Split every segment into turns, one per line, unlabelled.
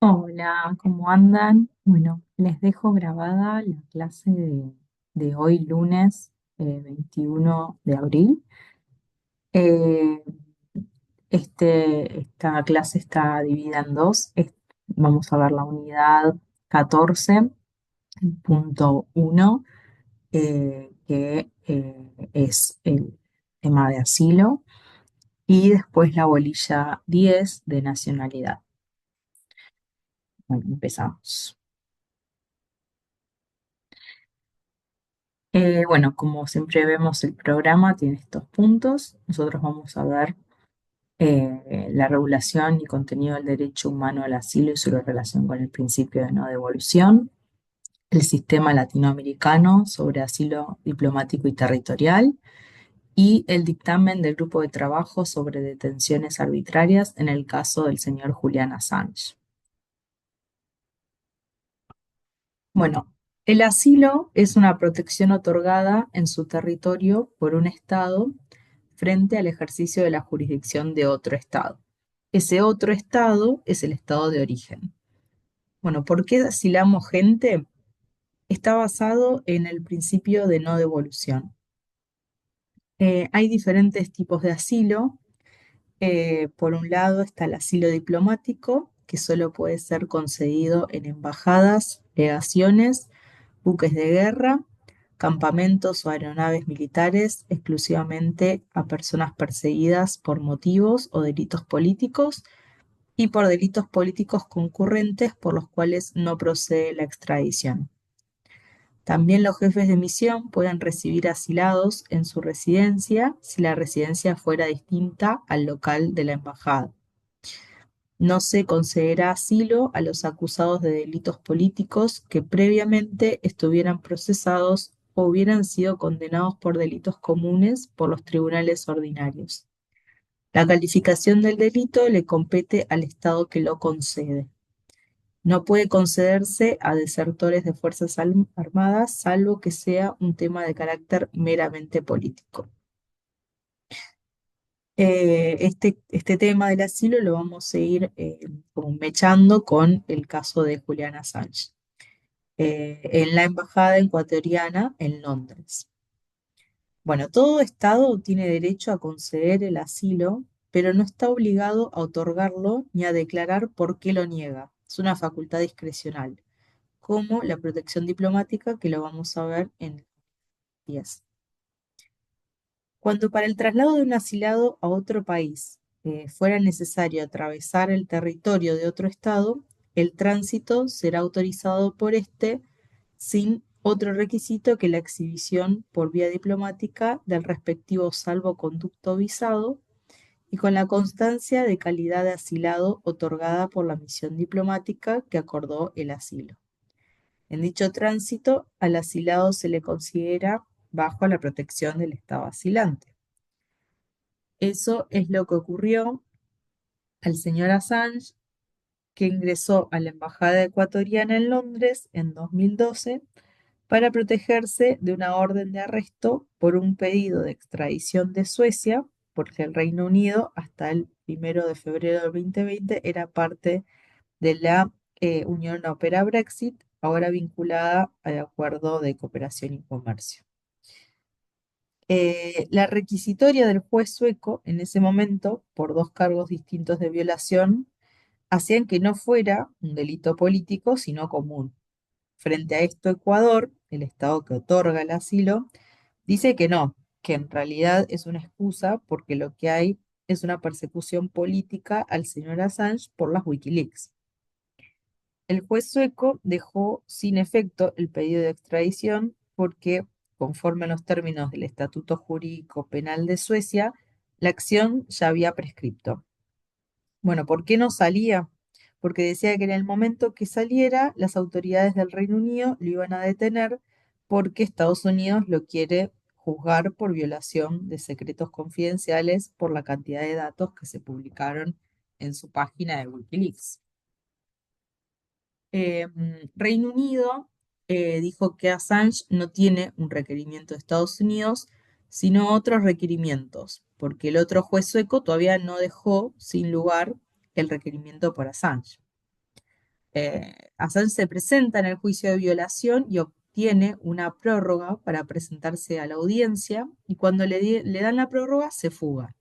Hola, ¿cómo andan? Bueno, les dejo grabada la clase de hoy, lunes 21 de abril. Eh, esta clase está dividida en dos. Vamos a ver la unidad 14.1, que es el tema de asilo, y después la bolilla 10 de nacionalidad. Bueno, empezamos. Bueno, como siempre vemos, el programa tiene estos puntos. Nosotros vamos a ver la regulación y contenido del derecho humano al asilo y su relación con el principio de no devolución, el sistema latinoamericano sobre asilo diplomático y territorial, y el dictamen del grupo de trabajo sobre detenciones arbitrarias en el caso del señor Julian Assange. Bueno, el asilo es una protección otorgada en su territorio por un Estado frente al ejercicio de la jurisdicción de otro Estado. Ese otro Estado es el Estado de origen. Bueno, ¿por qué asilamos gente? Está basado en el principio de no devolución. Hay diferentes tipos de asilo. Por un lado está el asilo diplomático, que solo puede ser concedido en embajadas, legaciones, buques de guerra, campamentos o aeronaves militares exclusivamente a personas perseguidas por motivos o delitos políticos y por delitos políticos concurrentes por los cuales no procede la extradición. También los jefes de misión pueden recibir asilados en su residencia si la residencia fuera distinta al local de la embajada. No se concederá asilo a los acusados de delitos políticos que previamente estuvieran procesados o hubieran sido condenados por delitos comunes por los tribunales ordinarios. La calificación del delito le compete al Estado que lo concede. No puede concederse a desertores de fuerzas armadas, salvo que sea un tema de carácter meramente político. Este tema del asilo lo vamos a ir como mechando con el caso de Julian Assange en la embajada ecuatoriana en Londres. Bueno, todo Estado tiene derecho a conceder el asilo, pero no está obligado a otorgarlo ni a declarar por qué lo niega. Es una facultad discrecional, como la protección diplomática, que lo vamos a ver en 10. Cuando para el traslado de un asilado a otro país fuera necesario atravesar el territorio de otro estado, el tránsito será autorizado por este sin otro requisito que la exhibición por vía diplomática del respectivo salvoconducto visado y con la constancia de calidad de asilado otorgada por la misión diplomática que acordó el asilo. En dicho tránsito, al asilado se le considera bajo la protección del Estado asilante. Eso es lo que ocurrió al señor Assange, que ingresó a la Embajada ecuatoriana en Londres en 2012 para protegerse de una orden de arresto por un pedido de extradición de Suecia, porque el Reino Unido hasta el 1 de febrero del 2020 era parte de la Unión Europea Brexit, ahora vinculada al Acuerdo de Cooperación y Comercio. La requisitoria del juez sueco en ese momento, por dos cargos distintos de violación, hacían que no fuera un delito político, sino común. Frente a esto, Ecuador, el estado que otorga el asilo, dice que no, que en realidad es una excusa porque lo que hay es una persecución política al señor Assange por las Wikileaks. El juez sueco dejó sin efecto el pedido de extradición porque, conforme a los términos del Estatuto Jurídico Penal de Suecia, la acción ya había prescripto. Bueno, ¿por qué no salía? Porque decía que en el momento que saliera, las autoridades del Reino Unido lo iban a detener porque Estados Unidos lo quiere juzgar por violación de secretos confidenciales por la cantidad de datos que se publicaron en su página de Wikileaks. Reino Unido dijo que Assange no tiene un requerimiento de Estados Unidos, sino otros requerimientos, porque el otro juez sueco todavía no dejó sin lugar el requerimiento por Assange. Assange se presenta en el juicio de violación y obtiene una prórroga para presentarse a la audiencia y cuando le dan la prórroga se fuga.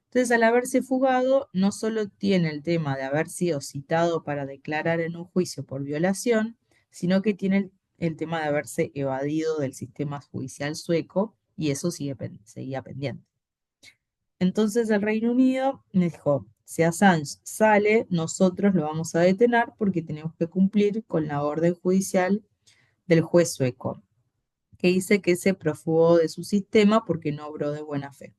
Entonces, al haberse fugado, no solo tiene el tema de haber sido citado para declarar en un juicio por violación, sino que tiene el tema de haberse evadido del sistema judicial sueco y eso seguía pendiente. Entonces el Reino Unido me dijo, si Assange sale, nosotros lo vamos a detener porque tenemos que cumplir con la orden judicial del juez sueco, que dice que se profugó de su sistema porque no obró de buena fe.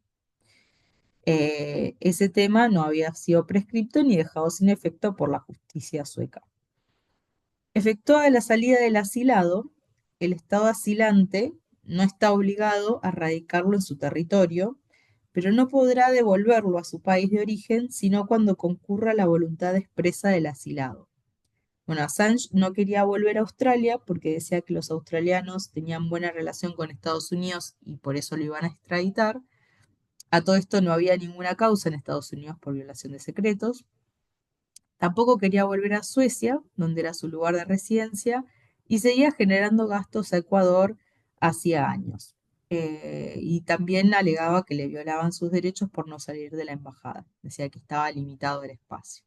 Ese tema no había sido prescripto ni dejado sin efecto por la justicia sueca. Efectuada la salida del asilado, el Estado asilante no está obligado a radicarlo en su territorio, pero no podrá devolverlo a su país de origen sino cuando concurra la voluntad expresa del asilado. Bueno, Assange no quería volver a Australia porque decía que los australianos tenían buena relación con Estados Unidos y por eso lo iban a extraditar. A todo esto no había ninguna causa en Estados Unidos por violación de secretos. Tampoco quería volver a Suecia, donde era su lugar de residencia, y seguía generando gastos a Ecuador hacía años. Y también alegaba que le violaban sus derechos por no salir de la embajada. Decía que estaba limitado el espacio.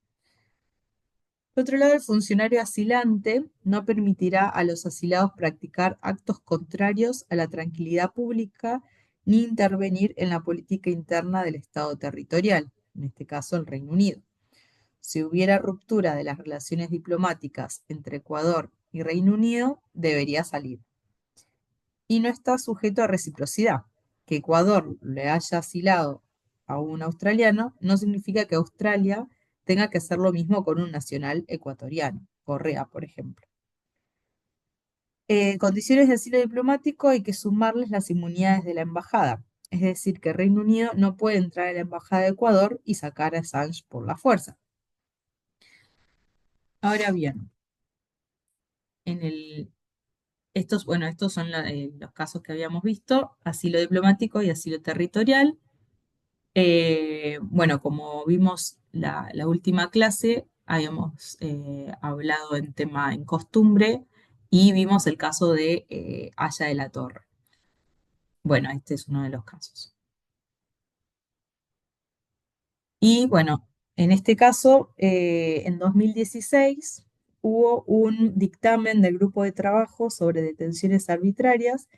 Por otro lado, el funcionario asilante no permitirá a los asilados practicar actos contrarios a la tranquilidad pública ni intervenir en la política interna del Estado territorial, en este caso el Reino Unido. Si hubiera ruptura de las relaciones diplomáticas entre Ecuador y Reino Unido, debería salir. Y no está sujeto a reciprocidad. Que Ecuador le haya asilado a un australiano no significa que Australia tenga que hacer lo mismo con un nacional ecuatoriano, Correa, por ejemplo. Condiciones de asilo diplomático hay que sumarles las inmunidades de la embajada. Es decir, que Reino Unido no puede entrar a la embajada de Ecuador y sacar a Assange por la fuerza. Ahora bien, en el, estos son los casos que habíamos visto, asilo diplomático y asilo territorial. Bueno, como vimos la última clase, habíamos hablado en costumbre y vimos el caso de Haya de la Torre. Bueno, este es uno de los casos. Y bueno, en este caso, en 2016 hubo un dictamen del grupo de trabajo sobre detenciones arbitrarias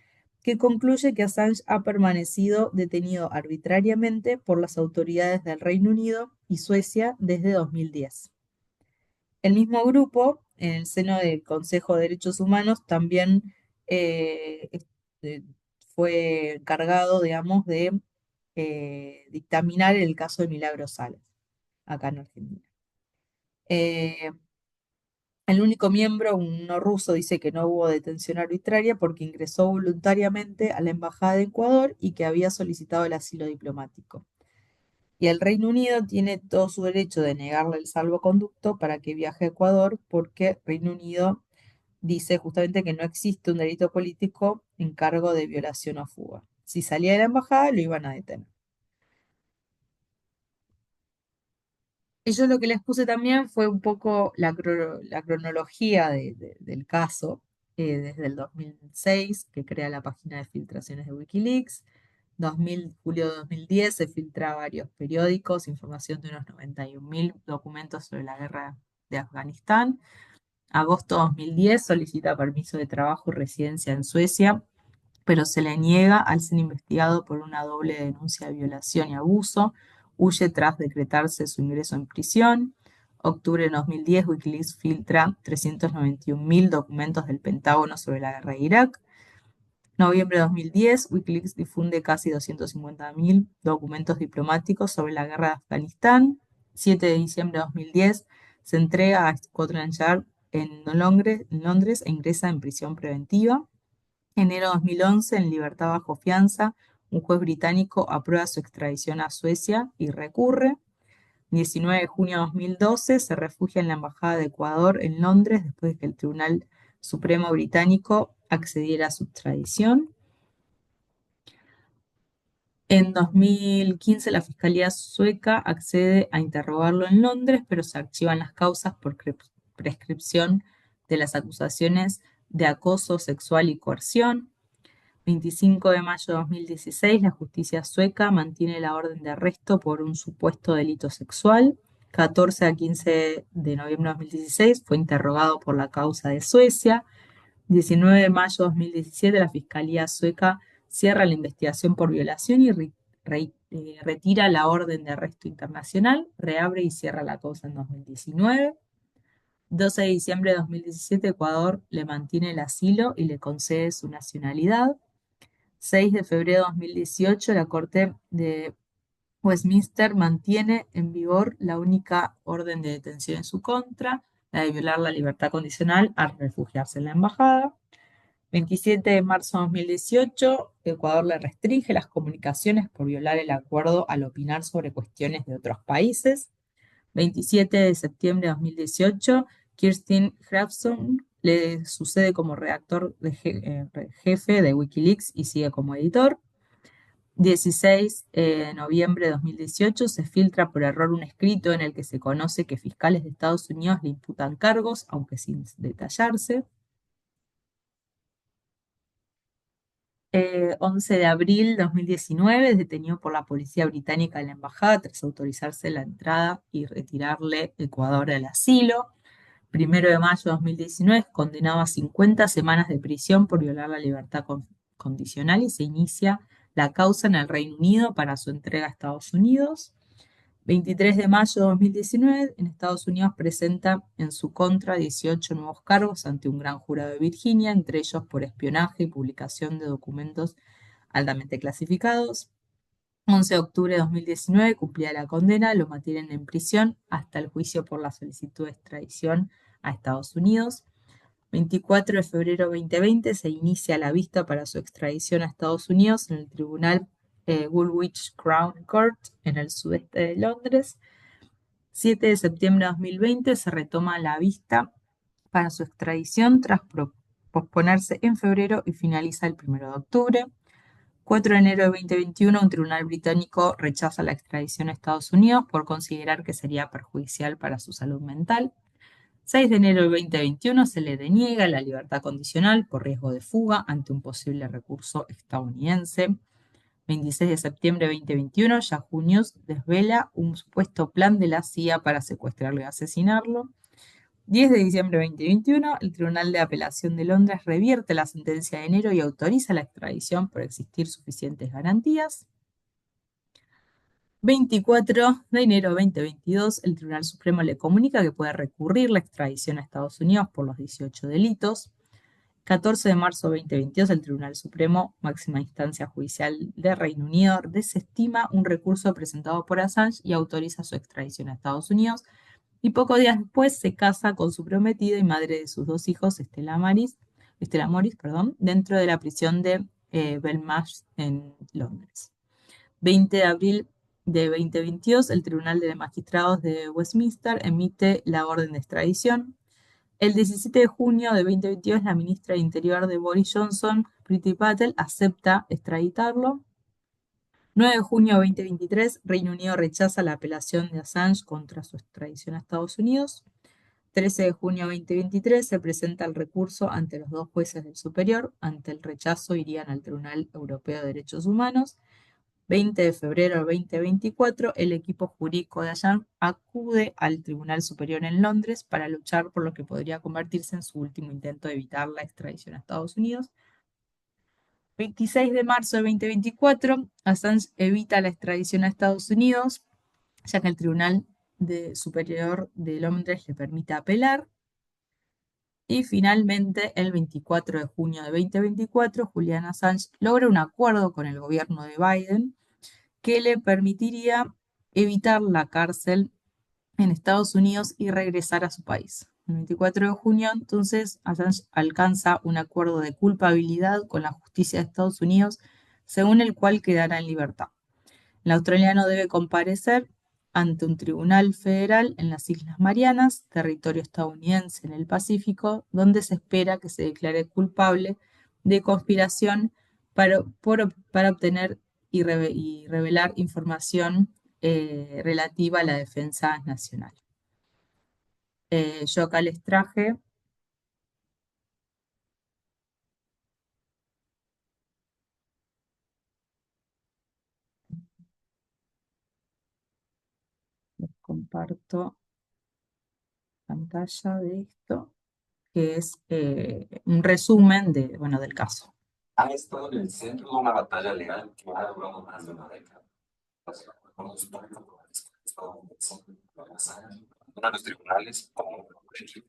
que concluye que Assange ha permanecido detenido arbitrariamente por las autoridades del Reino Unido y Suecia desde 2010. El mismo grupo, en el seno del Consejo de Derechos Humanos, también este, fue encargado, digamos, de dictaminar el caso de Milagros Sales, acá en Argentina. Eh, el único miembro, un no ruso, dice que no hubo detención arbitraria porque ingresó voluntariamente a la Embajada de Ecuador y que había solicitado el asilo diplomático. Y el Reino Unido tiene todo su derecho de negarle el salvoconducto para que viaje a Ecuador porque Reino Unido dice justamente que no existe un delito político en cargo de violación o fuga. Si salía de la embajada, lo iban a detener. Y yo lo que les puse también fue un poco la cronología del caso, desde el 2006, que crea la página de filtraciones de Wikileaks. Julio de 2010 se filtra a varios periódicos, información de unos 91.000 documentos sobre la guerra de Afganistán. Agosto de 2010 solicita permiso de trabajo y residencia en Suecia, pero se le niega al ser investigado por una doble denuncia de violación y abuso. Huye tras decretarse su ingreso en prisión. Octubre de 2010, Wikileaks filtra 391.000 documentos del Pentágono sobre la guerra de Irak. Noviembre de 2010, Wikileaks difunde casi 250.000 documentos diplomáticos sobre la guerra de Afganistán. 7 de diciembre de 2010, se entrega a Scotland Yard en Londres e ingresa en prisión preventiva. Enero de 2011, en libertad bajo fianza, un juez británico aprueba su extradición a Suecia y recurre. 19 de junio de 2012, se refugia en la Embajada de Ecuador en Londres después de que el Tribunal Supremo británico accediera a su extradición. En 2015, la Fiscalía sueca accede a interrogarlo en Londres, pero se archivan las causas por prescripción de las acusaciones de acoso sexual y coerción. 25 de mayo de 2016, la justicia sueca mantiene la orden de arresto por un supuesto delito sexual. 14 a 15 de noviembre de 2016 fue interrogado por la causa de Suecia. 19 de mayo de 2017, la Fiscalía sueca cierra la investigación por violación y retira la orden de arresto internacional, reabre y cierra la causa en 2019. 12 de diciembre de 2017, Ecuador le mantiene el asilo y le concede su nacionalidad. 6 de febrero de 2018, la Corte de Westminster mantiene en vigor la única orden de detención en su contra, la de violar la libertad condicional al refugiarse en la embajada. 27 de marzo de 2018, Ecuador le restringe las comunicaciones por violar el acuerdo al opinar sobre cuestiones de otros países. 27 de septiembre de 2018, Kirsten Hrafson le sucede como redactor jefe de Wikileaks y sigue como editor. 16 de noviembre de 2018 se filtra por error un escrito en el que se conoce que fiscales de Estados Unidos le imputan cargos, aunque sin detallarse. 11 de abril de 2019, detenido por la policía británica en la embajada tras autorizarse la entrada y retirarle Ecuador el asilo. 1 de mayo de 2019, condenado a 50 semanas de prisión por violar la libertad condicional y se inicia la causa en el Reino Unido para su entrega a Estados Unidos. 23 de mayo de 2019, en Estados Unidos presenta en su contra 18 nuevos cargos ante un gran jurado de Virginia, entre ellos por espionaje y publicación de documentos altamente clasificados. 11 de octubre de 2019, cumplida la condena, lo mantienen en prisión hasta el juicio por la solicitud de extradición a Estados Unidos. 24 de febrero de 2020 se inicia la vista para su extradición a Estados Unidos en el Tribunal Woolwich Crown Court en el sudeste de Londres. 7 de septiembre de 2020 se retoma la vista para su extradición tras posponerse en febrero y finaliza el 1 de octubre. 4 de enero de 2021, un tribunal británico rechaza la extradición a Estados Unidos por considerar que sería perjudicial para su salud mental. 6 de enero de 2021 se le deniega la libertad condicional por riesgo de fuga ante un posible recurso estadounidense. 26 de septiembre de 2021, Yahoo News desvela un supuesto plan de la CIA para secuestrarlo y asesinarlo. 10 de diciembre de 2021, el Tribunal de Apelación de Londres revierte la sentencia de enero y autoriza la extradición por existir suficientes garantías. 24 de enero de 2022, el Tribunal Supremo le comunica que puede recurrir la extradición a Estados Unidos por los 18 delitos. 14 de marzo de 2022, el Tribunal Supremo, máxima instancia judicial de Reino Unido, desestima un recurso presentado por Assange y autoriza su extradición a Estados Unidos. Y pocos días después se casa con su prometida y madre de sus dos hijos, Stella Morris, dentro de la prisión de Belmarsh en Londres. 20 de abril de 2022, el Tribunal de Magistrados de Westminster emite la orden de extradición. El 17 de junio de 2022, la ministra de Interior de Boris Johnson, Priti Patel, acepta extraditarlo. 9 de junio de 2023, Reino Unido rechaza la apelación de Assange contra su extradición a Estados Unidos. 13 de junio de 2023, se presenta el recurso ante los dos jueces del Superior. Ante el rechazo irían al Tribunal Europeo de Derechos Humanos. 20 de febrero de 2024, el equipo jurídico de Assange acude al Tribunal Superior en Londres para luchar por lo que podría convertirse en su último intento de evitar la extradición a Estados Unidos. 26 de marzo de 2024, Assange evita la extradición a Estados Unidos, ya que el Tribunal Superior de Londres le permite apelar. Y finalmente, el 24 de junio de 2024, Julian Assange logra un acuerdo con el gobierno de Biden que le permitiría evitar la cárcel en Estados Unidos y regresar a su país. El 24 de junio, entonces, Assange alcanza un acuerdo de culpabilidad con la justicia de Estados Unidos, según el cual quedará en libertad. El australiano debe comparecer ante un tribunal federal en las Islas Marianas, territorio estadounidense en el Pacífico, donde se espera que se declare culpable de conspiración para obtener y revelar información relativa a la defensa nacional. Yo acá les traje, les comparto pantalla de esto, que es un resumen de, bueno, del caso. Ha estado en el centro de una batalla legal que ha durado más de una década. Con los históricos estadounidenses, uno de los tribunales como sí,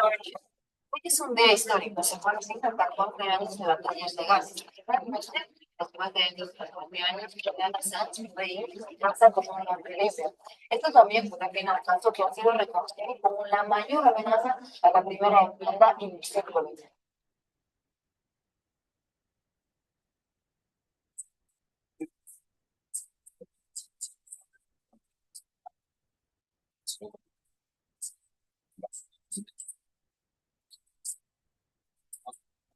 hoy es un día histórico, se fueron 54 años de batallas legales. Realmente, después de estos 14 años, Julian Assange fue pasa como una iglesia. Esto también fue también un caso que ha sido reconocido como la mayor amenaza a la primera enmienda en el siglo XX.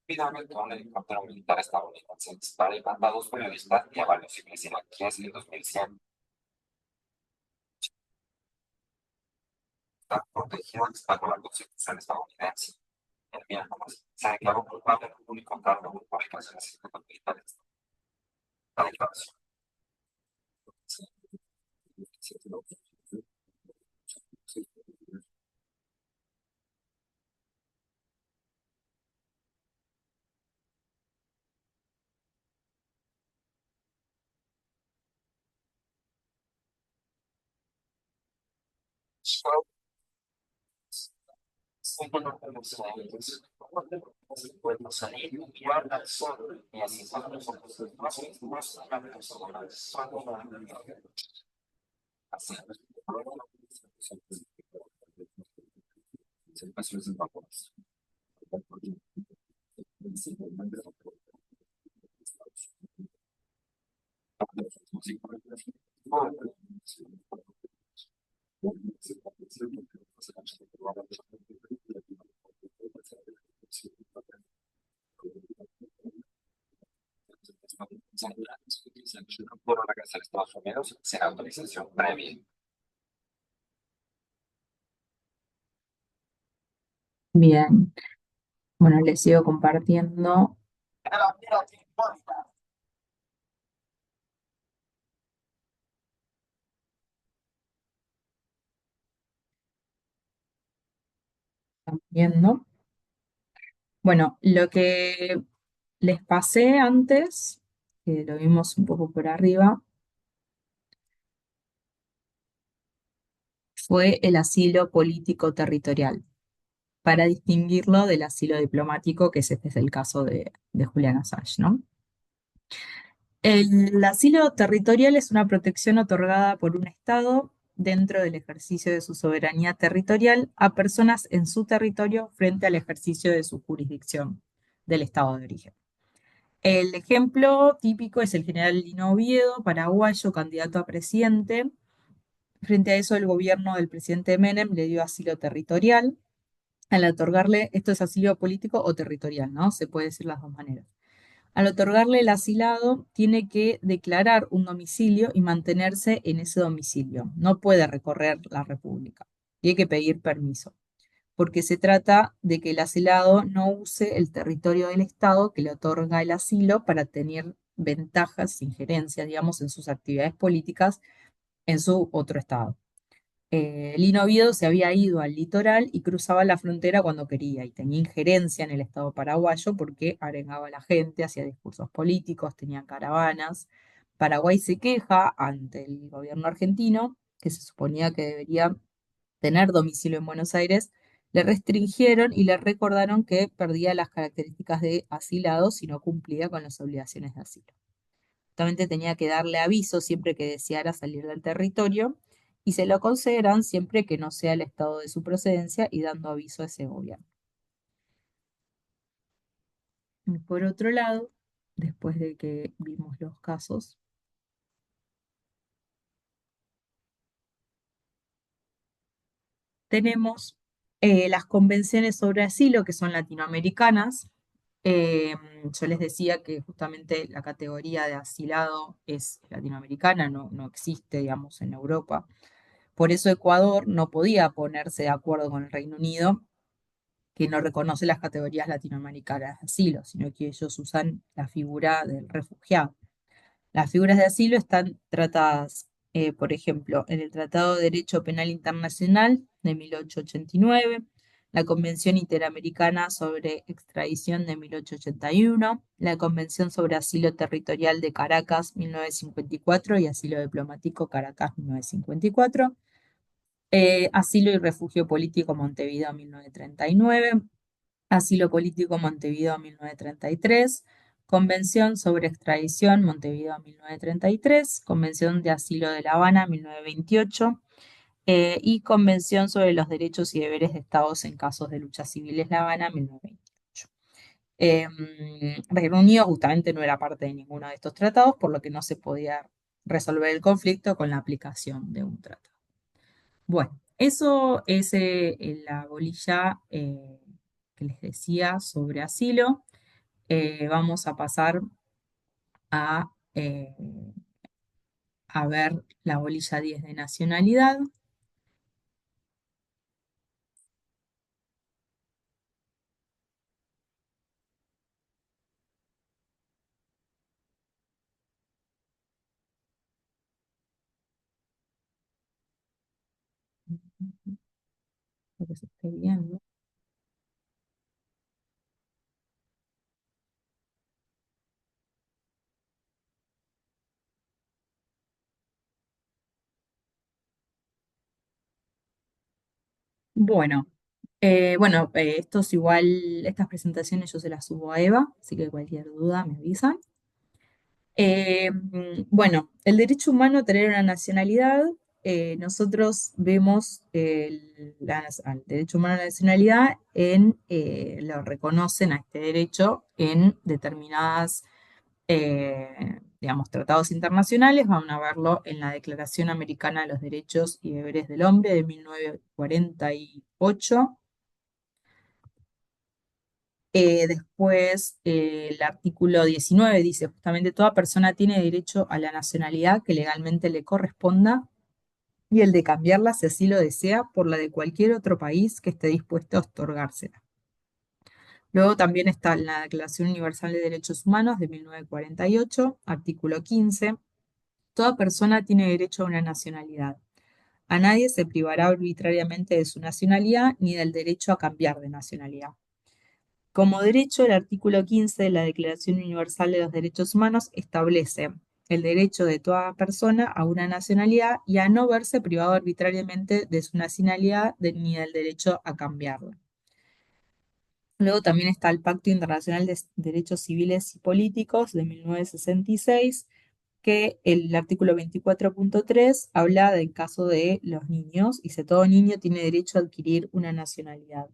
Finalmente, un helicóptero militar estadounidense dispara y mata a dos periodistas y a varios civiles iraquíes en 2100. Está protegido bajo la Constitución estadounidense. El miércoles se declaró culpable del único cargo de publicaciones militares. La declaración puede salir y guarda el sol y así más mismos así. Por la casa de Estados Unidos sin autorización previa. Bien, bueno, les sigo compartiendo, viendo. Bueno, lo que les pasé antes, que lo vimos un poco por arriba, fue el asilo político territorial, para distinguirlo del asilo diplomático, que este es el caso de Julian Assange, ¿no? El asilo territorial es una protección otorgada por un Estado dentro del ejercicio de su soberanía territorial a personas en su territorio frente al ejercicio de su jurisdicción del Estado de origen. El ejemplo típico es el general Lino Oviedo, paraguayo, candidato a presidente. Frente a eso, el gobierno del presidente Menem le dio asilo territorial. Al otorgarle, esto es asilo político o territorial, ¿no? Se puede decir las dos maneras. Al otorgarle el asilado, tiene que declarar un domicilio y mantenerse en ese domicilio. No puede recorrer la República. Tiene que pedir permiso, porque se trata de que el asilado no use el territorio del Estado que le otorga el asilo para tener ventajas, injerencias, digamos, en sus actividades políticas en su otro Estado. Lino Oviedo se había ido al litoral y cruzaba la frontera cuando quería y tenía injerencia en el Estado paraguayo porque arengaba a la gente, hacía discursos políticos, tenía caravanas. Paraguay se queja ante el gobierno argentino, que se suponía que debería tener domicilio en Buenos Aires, le restringieron y le recordaron que perdía las características de asilado si no cumplía con las obligaciones de asilo. Justamente tenía que darle aviso siempre que deseara salir del territorio y se lo concederán siempre que no sea el estado de su procedencia y dando aviso a ese gobierno. Y por otro lado, después de que vimos los casos, tenemos las convenciones sobre asilo que son latinoamericanas. Eh, yo les decía que justamente la categoría de asilado es latinoamericana, no existe, digamos, en Europa. Por eso Ecuador no podía ponerse de acuerdo con el Reino Unido, que no reconoce las categorías latinoamericanas de asilo, sino que ellos usan la figura del refugiado. Las figuras de asilo están tratadas, por ejemplo, en el Tratado de Derecho Penal Internacional de 1889, la Convención Interamericana sobre Extradición de 1881, la Convención sobre Asilo Territorial de Caracas 1954 y Asilo Diplomático Caracas 1954, Asilo y Refugio Político Montevideo 1939, Asilo Político Montevideo 1933, Convención sobre Extradición Montevideo 1933, Convención de Asilo de La Habana 1928 y Convención sobre los Derechos y Deberes de Estados en casos de luchas civiles La Habana 1928. Reino Unido justamente no era parte de ninguno de estos tratados, por lo que no se podía resolver el conflicto con la aplicación de un tratado. Bueno, eso es la bolilla que les decía sobre asilo. Vamos a pasar a, eh, a ver la bolilla 10 de nacionalidad. Lo que se esté viendo. Bueno, estos igual, estas presentaciones yo se las subo a Eva, así que cualquier duda me avisan. Bueno, el derecho humano a tener una nacionalidad, nosotros vemos al derecho humano a la nacionalidad lo reconocen a este derecho en determinadas, digamos, tratados internacionales. Van a verlo en la Declaración Americana de los Derechos y Deberes del Hombre de 1948. Después, el artículo 19 dice justamente, toda persona tiene derecho a la nacionalidad que legalmente le corresponda y el de cambiarla si así lo desea por la de cualquier otro país que esté dispuesto a otorgársela. Luego también está la Declaración Universal de Derechos Humanos de 1948, artículo 15. Toda persona tiene derecho a una nacionalidad. A nadie se privará arbitrariamente de su nacionalidad ni del derecho a cambiar de nacionalidad. Como derecho, el artículo 15 de la Declaración Universal de los Derechos Humanos establece el derecho de toda persona a una nacionalidad y a no verse privado arbitrariamente de su nacionalidad ni del derecho a cambiarla. Luego también está el Pacto Internacional de Derechos Civiles y Políticos de 1966, que el artículo 24.3 habla del caso de los niños, y dice todo niño tiene derecho a adquirir una nacionalidad.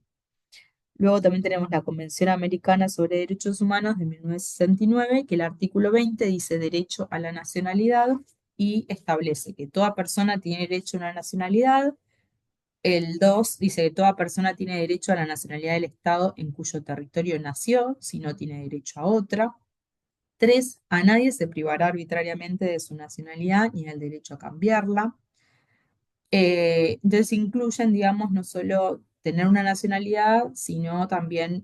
Luego también tenemos la Convención Americana sobre Derechos Humanos de 1969, que el artículo 20 dice derecho a la nacionalidad y establece que toda persona tiene derecho a una nacionalidad. El 2 dice que toda persona tiene derecho a la nacionalidad del Estado en cuyo territorio nació, si no tiene derecho a otra. 3, a nadie se privará arbitrariamente de su nacionalidad ni del derecho a cambiarla. Entonces incluyen, digamos, no solo tener una nacionalidad, sino también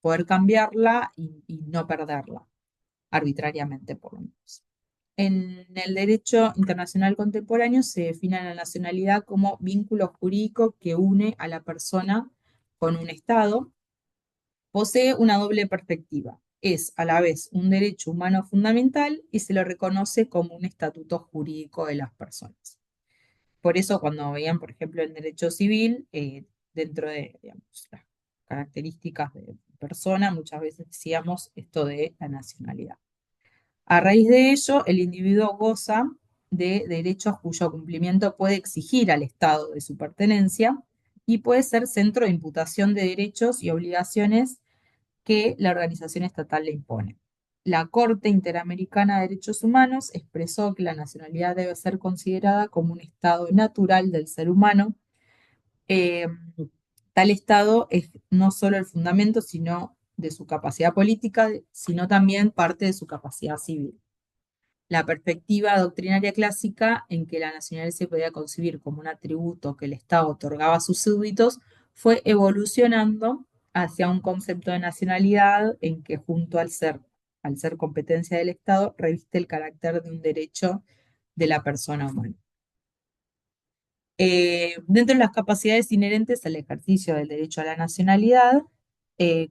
poder cambiarla y no perderla arbitrariamente, por lo menos. En el derecho internacional contemporáneo se define la nacionalidad como vínculo jurídico que une a la persona con un Estado. Posee una doble perspectiva. Es a la vez un derecho humano fundamental y se lo reconoce como un estatuto jurídico de las personas. Por eso cuando veían, por ejemplo, el derecho civil, dentro de, digamos, las características de persona, muchas veces decíamos esto de la nacionalidad. A raíz de ello, el individuo goza de derechos cuyo cumplimiento puede exigir al Estado de su pertenencia y puede ser centro de imputación de derechos y obligaciones que la organización estatal le impone. La Corte Interamericana de Derechos Humanos expresó que la nacionalidad debe ser considerada como un estado natural del ser humano. Eh, Tal estado es no solo el fundamento, sino de su capacidad política, sino también parte de su capacidad civil. La perspectiva doctrinaria clásica en que la nacionalidad se podía concebir como un atributo que el Estado otorgaba a sus súbditos fue evolucionando hacia un concepto de nacionalidad en que junto al ser competencia del Estado, reviste el carácter de un derecho de la persona humana. Dentro de las capacidades inherentes al ejercicio del derecho a la nacionalidad,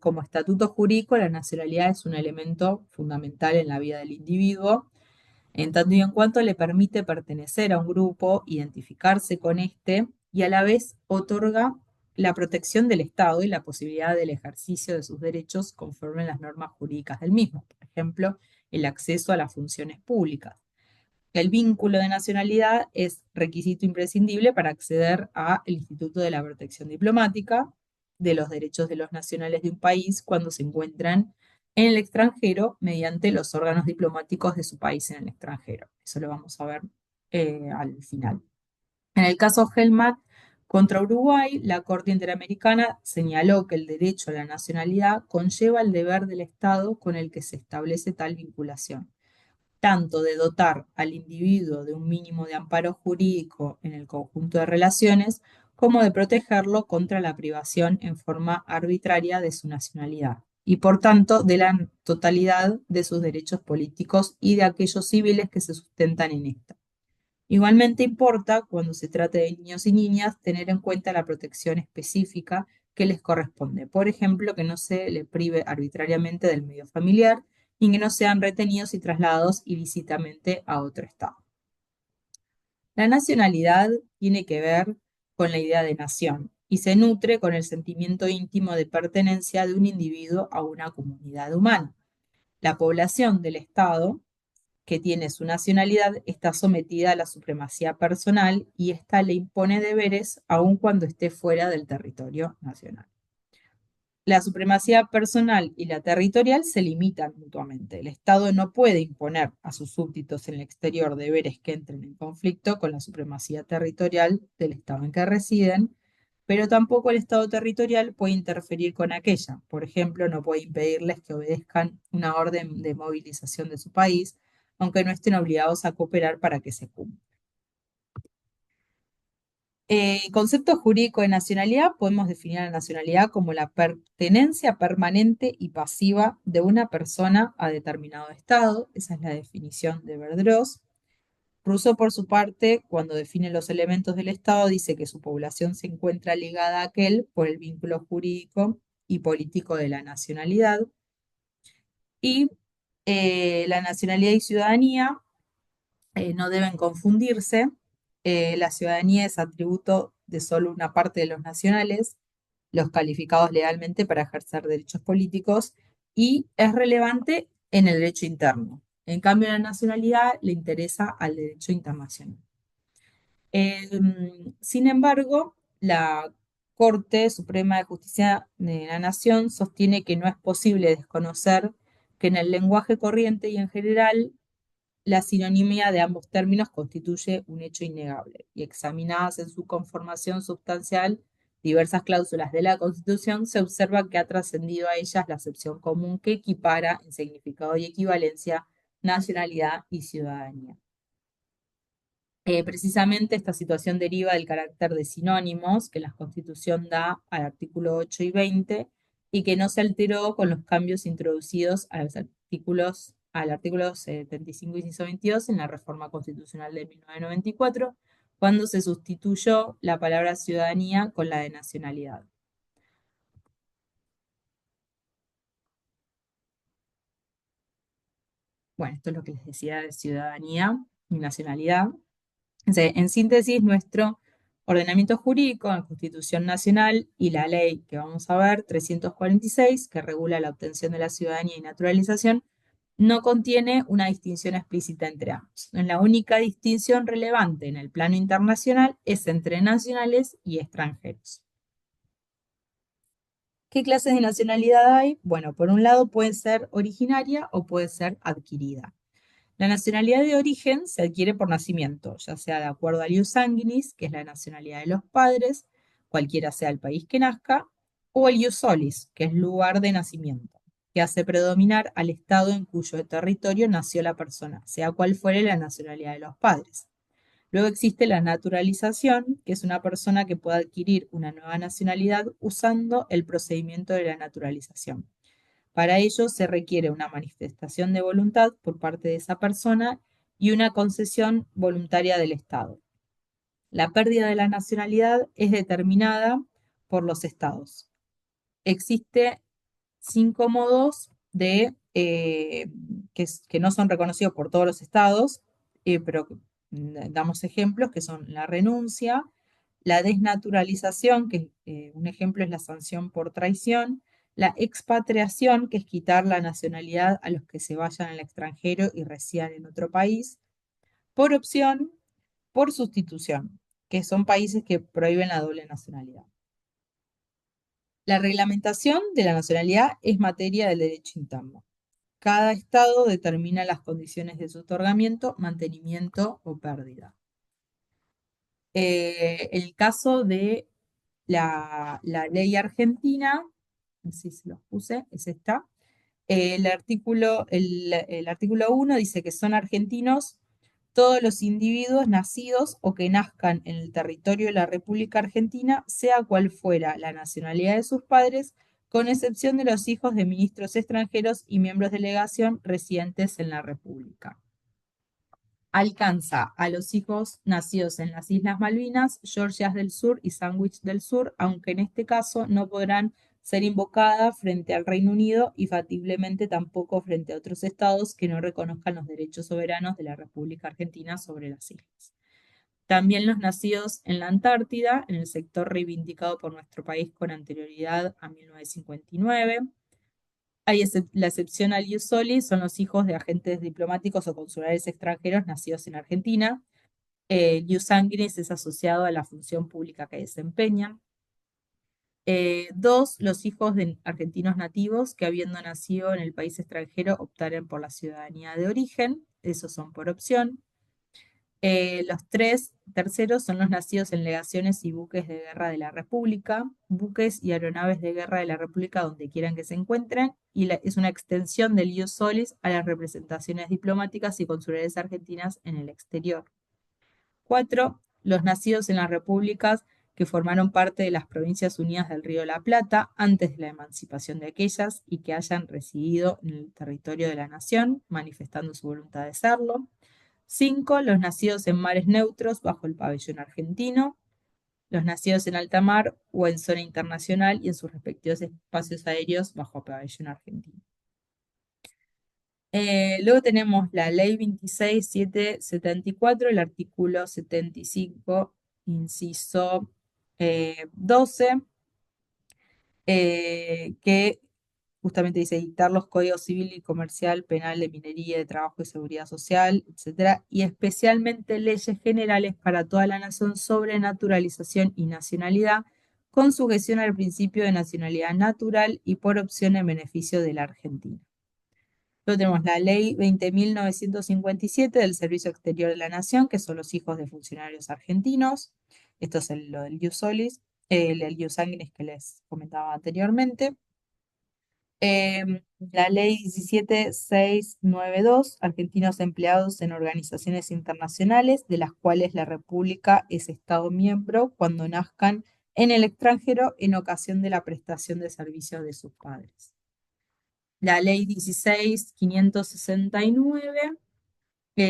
como estatuto jurídico, la nacionalidad es un elemento fundamental en la vida del individuo en tanto y en cuanto le permite pertenecer a un grupo, identificarse con este y a la vez otorga la protección del Estado y la posibilidad del ejercicio de sus derechos conforme a las normas jurídicas del mismo, por ejemplo, el acceso a las funciones públicas. El vínculo de nacionalidad es requisito imprescindible para acceder al Instituto de la Protección Diplomática de los derechos de los nacionales de un país cuando se encuentran en el extranjero mediante los órganos diplomáticos de su país en el extranjero. Eso lo vamos a ver al final. En el caso Helmat contra Uruguay, la Corte Interamericana señaló que el derecho a la nacionalidad conlleva el deber del Estado con el que se establece tal vinculación tanto de dotar al individuo de un mínimo de amparo jurídico en el conjunto de relaciones, como de protegerlo contra la privación en forma arbitraria de su nacionalidad y por tanto de la totalidad de sus derechos políticos y de aquellos civiles que se sustentan en esta. Igualmente importa, cuando se trate de niños y niñas, tener en cuenta la protección específica que les corresponde. Por ejemplo, que no se le prive arbitrariamente del medio familiar y que no sean retenidos y trasladados ilícitamente a otro estado. La nacionalidad tiene que ver con la idea de nación y se nutre con el sentimiento íntimo de pertenencia de un individuo a una comunidad humana. La población del Estado que tiene su nacionalidad está sometida a la supremacía personal y ésta le impone deberes aun cuando esté fuera del territorio nacional. La supremacía personal y la territorial se limitan mutuamente. El Estado no puede imponer a sus súbditos en el exterior deberes que entren en conflicto con la supremacía territorial del Estado en que residen, pero tampoco el Estado territorial puede interferir con aquella. Por ejemplo, no puede impedirles que obedezcan una orden de movilización de su país, aunque no estén obligados a cooperar para que se cumpla. Concepto jurídico de nacionalidad, podemos definir a la nacionalidad como la pertenencia permanente y pasiva de una persona a determinado estado. Esa es la definición de Verdross. Rousseau, por su parte, cuando define los elementos del Estado, dice que su población se encuentra ligada a aquel por el vínculo jurídico y político de la nacionalidad. Y la nacionalidad y ciudadanía no deben confundirse. La ciudadanía es atributo de solo una parte de los nacionales, los calificados legalmente para ejercer derechos políticos, y es relevante en el derecho interno. En cambio, la nacionalidad le interesa al derecho internacional. Sin embargo, la Corte Suprema de Justicia de la Nación sostiene que no es posible desconocer que en el lenguaje corriente y en general la sinonimia de ambos términos constituye un hecho innegable y examinadas en su conformación sustancial diversas cláusulas de la Constitución, se observa que ha trascendido a ellas la acepción común que equipara en significado y equivalencia nacionalidad y ciudadanía. Precisamente esta situación deriva del carácter de sinónimos que la Constitución da al artículo 8 y 20 y que no se alteró con los cambios introducidos al artículo 75 y 122 en la Reforma Constitucional de 1994, cuando se sustituyó la palabra ciudadanía con la de nacionalidad. Bueno, esto es lo que les decía de ciudadanía y nacionalidad. En síntesis, nuestro ordenamiento jurídico, la Constitución Nacional y la ley que vamos a ver, 346, que regula la obtención de la ciudadanía y naturalización, no contiene una distinción explícita entre ambos. La única distinción relevante en el plano internacional es entre nacionales y extranjeros. ¿Qué clases de nacionalidad hay? Bueno, por un lado puede ser originaria o puede ser adquirida. La nacionalidad de origen se adquiere por nacimiento, ya sea de acuerdo al ius sanguinis, que es la nacionalidad de los padres, cualquiera sea el país que nazca, o el ius solis, que es lugar de nacimiento. que hace predominar al estado en cuyo territorio nació la persona, sea cual fuere la nacionalidad de los padres. Luego existe la naturalización, que es una persona que puede adquirir una nueva nacionalidad usando el procedimiento de la naturalización. Para ello se requiere una manifestación de voluntad por parte de esa persona y una concesión voluntaria del Estado. La pérdida de la nacionalidad es determinada por los estados. Existe 5 modos que no son reconocidos por todos los estados, pero damos ejemplos que son la renuncia, la desnaturalización, que un ejemplo es la sanción por traición, la expatriación, que es quitar la nacionalidad a los que se vayan al extranjero y residan en otro país, por opción, por sustitución, que son países que prohíben la doble nacionalidad. La reglamentación de la nacionalidad es materia del derecho interno. Cada estado determina las condiciones de su otorgamiento, mantenimiento o pérdida. El caso de la ley argentina, no sé si los puse, es esta. El artículo 1 dice que son argentinos todos los individuos nacidos o que nazcan en el territorio de la República Argentina, sea cual fuera la nacionalidad de sus padres, con excepción de los hijos de ministros extranjeros y miembros de delegación residentes en la República. Alcanza a los hijos nacidos en las Islas Malvinas, Georgias del Sur y Sandwich del Sur, aunque en este caso no podrán ser invocadas frente al Reino Unido y factiblemente tampoco frente a otros estados que no reconozcan los derechos soberanos de la República Argentina sobre las islas. También los nacidos en la Antártida, en el sector reivindicado por nuestro país con anterioridad a 1959. La excepción al ius soli son los hijos de agentes diplomáticos o consulares extranjeros nacidos en Argentina. El ius sanguinis es asociado a la función pública que desempeñan. 2, los hijos de argentinos nativos que habiendo nacido en el país extranjero optaren por la ciudadanía de origen, esos son por opción. Los terceros son los nacidos en legaciones y buques de guerra de la República, buques y aeronaves de guerra de la República donde quieran que se encuentren, y es una extensión del ius solis a las representaciones diplomáticas y consulares argentinas en el exterior. 4, los nacidos en las repúblicas que formaron parte de las Provincias Unidas del Río de la Plata antes de la emancipación de aquellas y que hayan residido en el territorio de la nación, manifestando su voluntad de serlo. 5, los nacidos en mares neutros bajo el pabellón argentino, los nacidos en alta mar o en zona internacional y en sus respectivos espacios aéreos bajo pabellón argentino. Luego tenemos la ley 26.774, el artículo 75, inciso 12, que justamente dice dictar los códigos civil y comercial, penal, de minería, de trabajo y seguridad social, etcétera, y especialmente leyes generales para toda la nación sobre naturalización y nacionalidad, con sujeción al principio de nacionalidad natural y por opción en beneficio de la Argentina. Luego tenemos la ley 20.957 del Servicio Exterior de la Nación, que son los hijos de funcionarios argentinos. Esto es lo del ius solis, el ius sanguinis que les comentaba anteriormente. La ley 17.692, argentinos empleados en organizaciones internacionales, de las cuales la República es Estado miembro cuando nazcan en el extranjero en ocasión de la prestación de servicios de sus padres. La ley 16.569,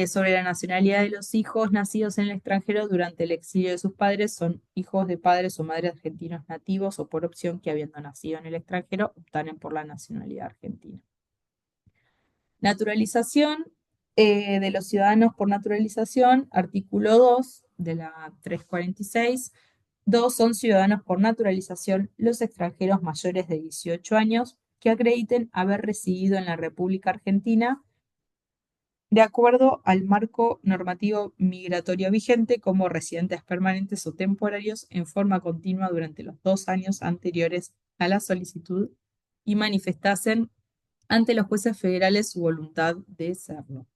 sobre la nacionalidad de los hijos nacidos en el extranjero durante el exilio de sus padres, son hijos de padres o madres argentinos nativos o por opción que habiendo nacido en el extranjero optaren por la nacionalidad argentina. Naturalización de los ciudadanos por naturalización, artículo 2 de la 346. 2, son ciudadanos por naturalización los extranjeros mayores de 18 años que acrediten haber residido en la República Argentina de acuerdo al marco normativo migratorio vigente como residentes permanentes o temporarios en forma continua durante los 2 años anteriores a la solicitud y manifestasen ante los jueces federales su voluntad de serlo.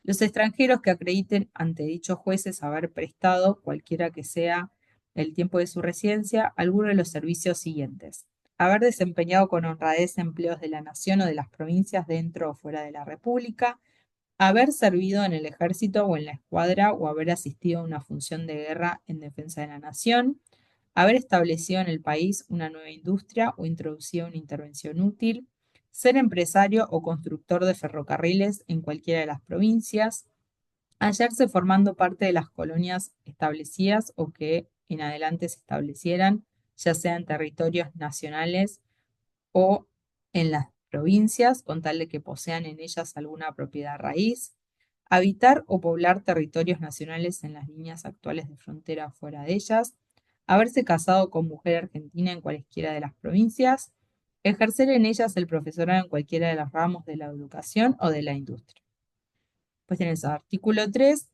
Los extranjeros que acrediten ante dichos jueces haber prestado, cualquiera que sea el tiempo de su residencia, alguno de los servicios siguientes: haber desempeñado con honradez empleos de la nación o de las provincias dentro o fuera de la República, haber servido en el ejército o en la escuadra o haber asistido a una función de guerra en defensa de la nación, haber establecido en el país una nueva industria o introducido una intervención útil, ser empresario o constructor de ferrocarriles en cualquiera de las provincias, hallarse formando parte de las colonias establecidas o que en adelante se establecieran, ya sean territorios nacionales o en las provincias, con tal de que posean en ellas alguna propiedad raíz, habitar o poblar territorios nacionales en las líneas actuales de frontera fuera de ellas, haberse casado con mujer argentina en cualesquiera de las provincias, ejercer en ellas el profesorado en cualquiera de los ramos de la educación o de la industria. Pues tienes artículo 3,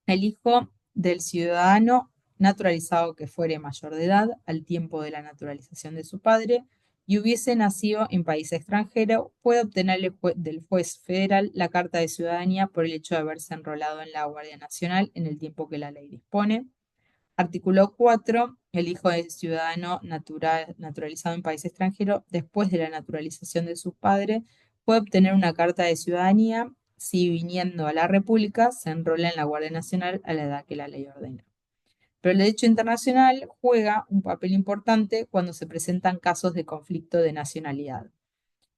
el hijo del ciudadano naturalizado que fuere mayor de edad al tiempo de la naturalización de su padre y hubiese nacido en país extranjero, puede obtener del juez federal la carta de ciudadanía por el hecho de haberse enrolado en la Guardia Nacional en el tiempo que la ley dispone. Artículo 4. El hijo del ciudadano naturalizado en país extranjero, después de la naturalización de su padre, puede obtener una carta de ciudadanía si viniendo a la República se enrola en la Guardia Nacional a la edad que la ley ordena. Pero el derecho internacional juega un papel importante cuando se presentan casos de conflicto de nacionalidad,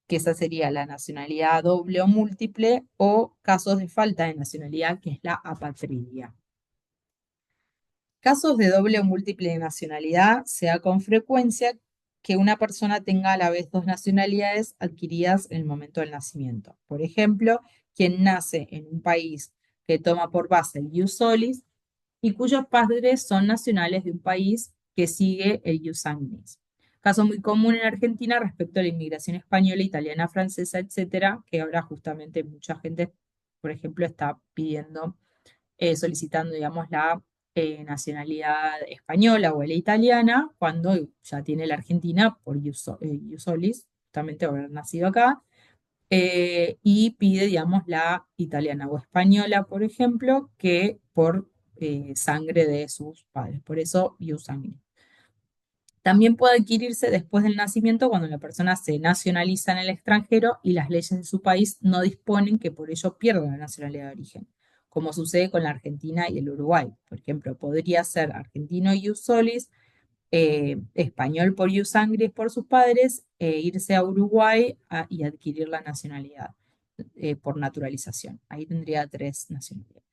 que esa sería la nacionalidad doble o múltiple, o casos de falta de nacionalidad, que es la apatridia. Casos de doble o múltiple nacionalidad se da con frecuencia que una persona tenga a la vez dos nacionalidades adquiridas en el momento del nacimiento. Por ejemplo, quien nace en un país que toma por base el ius solis y cuyos padres son nacionales de un país que sigue el ius sanguinis. Caso muy común en Argentina respecto a la inmigración española, italiana, francesa, etcétera, que ahora justamente mucha gente, por ejemplo, está pidiendo solicitando, digamos, la nacionalidad española o la italiana, cuando ya tiene la Argentina por ius solis, justamente por haber nacido acá, y pide, digamos, la italiana o española, por ejemplo, que por sangre de sus padres. Por eso, ius sanguinis. También puede adquirirse después del nacimiento cuando la persona se nacionaliza en el extranjero y las leyes de su país no disponen que por ello pierda la nacionalidad de origen, como sucede con la Argentina y el Uruguay. Por ejemplo, podría ser argentino ius solis, español por ius sanguinis por sus padres, irse a Uruguay y adquirir la nacionalidad por naturalización. Ahí tendría tres nacionalidades.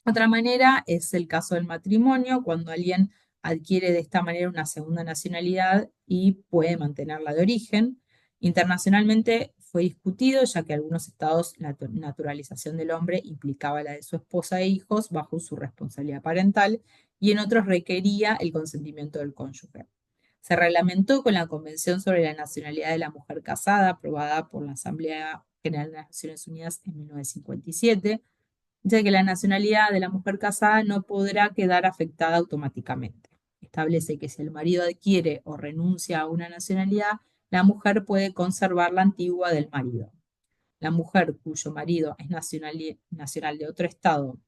Otra manera es el caso del matrimonio, cuando alguien adquiere de esta manera una segunda nacionalidad y puede mantenerla de origen. Internacionalmente fue discutido, ya que en algunos estados la naturalización del hombre implicaba la de su esposa e hijos bajo su responsabilidad parental y en otros requería el consentimiento del cónyuge. Se reglamentó con la Convención sobre la Nacionalidad de la Mujer Casada, aprobada por la Asamblea General de las Naciones Unidas en 1957, ya que la nacionalidad de la mujer casada no podrá quedar afectada automáticamente. Establece que si el marido adquiere o renuncia a una nacionalidad, la mujer puede conservar la antigua del marido. La mujer cuyo marido es nacional de otro estado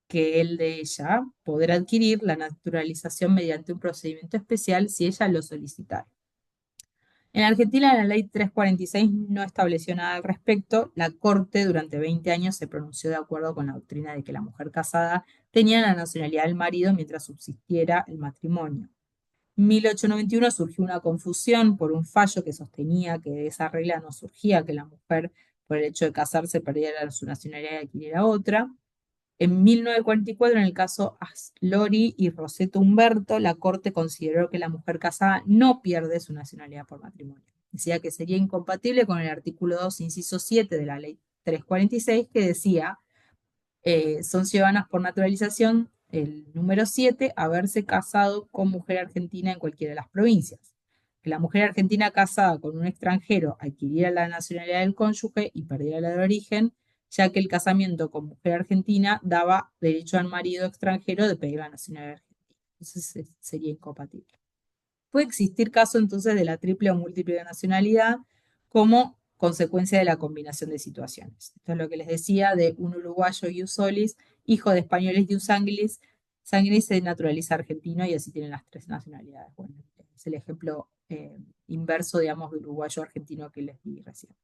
que el de ella podrá adquirir la naturalización mediante un procedimiento especial si ella lo solicitara. En Argentina, la ley 346 no estableció nada al respecto. La Corte durante 20 años se pronunció de acuerdo con la doctrina de que la mujer casada tenía la nacionalidad del marido mientras subsistiera el matrimonio. En 1891 surgió una confusión por un fallo que sostenía que de esa regla no surgía que la mujer, por el hecho de casarse, perdiera su nacionalidad y adquiriera otra. En 1944, en el caso Aslori y Roseto Humberto, la Corte consideró que la mujer casada no pierde su nacionalidad por matrimonio. Decía que sería incompatible con el artículo 2, inciso 7 de la ley 346, que decía, son ciudadanas por naturalización, el número 7, haberse casado con mujer argentina en cualquiera de las provincias. Que la mujer argentina casada con un extranjero adquiriera la nacionalidad del cónyuge y perdiera la de origen, ya que el casamiento con mujer argentina daba derecho al marido extranjero de pedir la nacionalidad argentina. Entonces sería incompatible. Puede existir caso entonces de la triple o múltiple nacionalidad como consecuencia de la combinación de situaciones. Esto es lo que les decía de un uruguayo ius solis, hijo de españoles ius sanguinis, sanguinis se naturaliza argentino y así tienen las tres nacionalidades. Bueno, es el ejemplo inverso, digamos, de uruguayo-argentino que les di recién.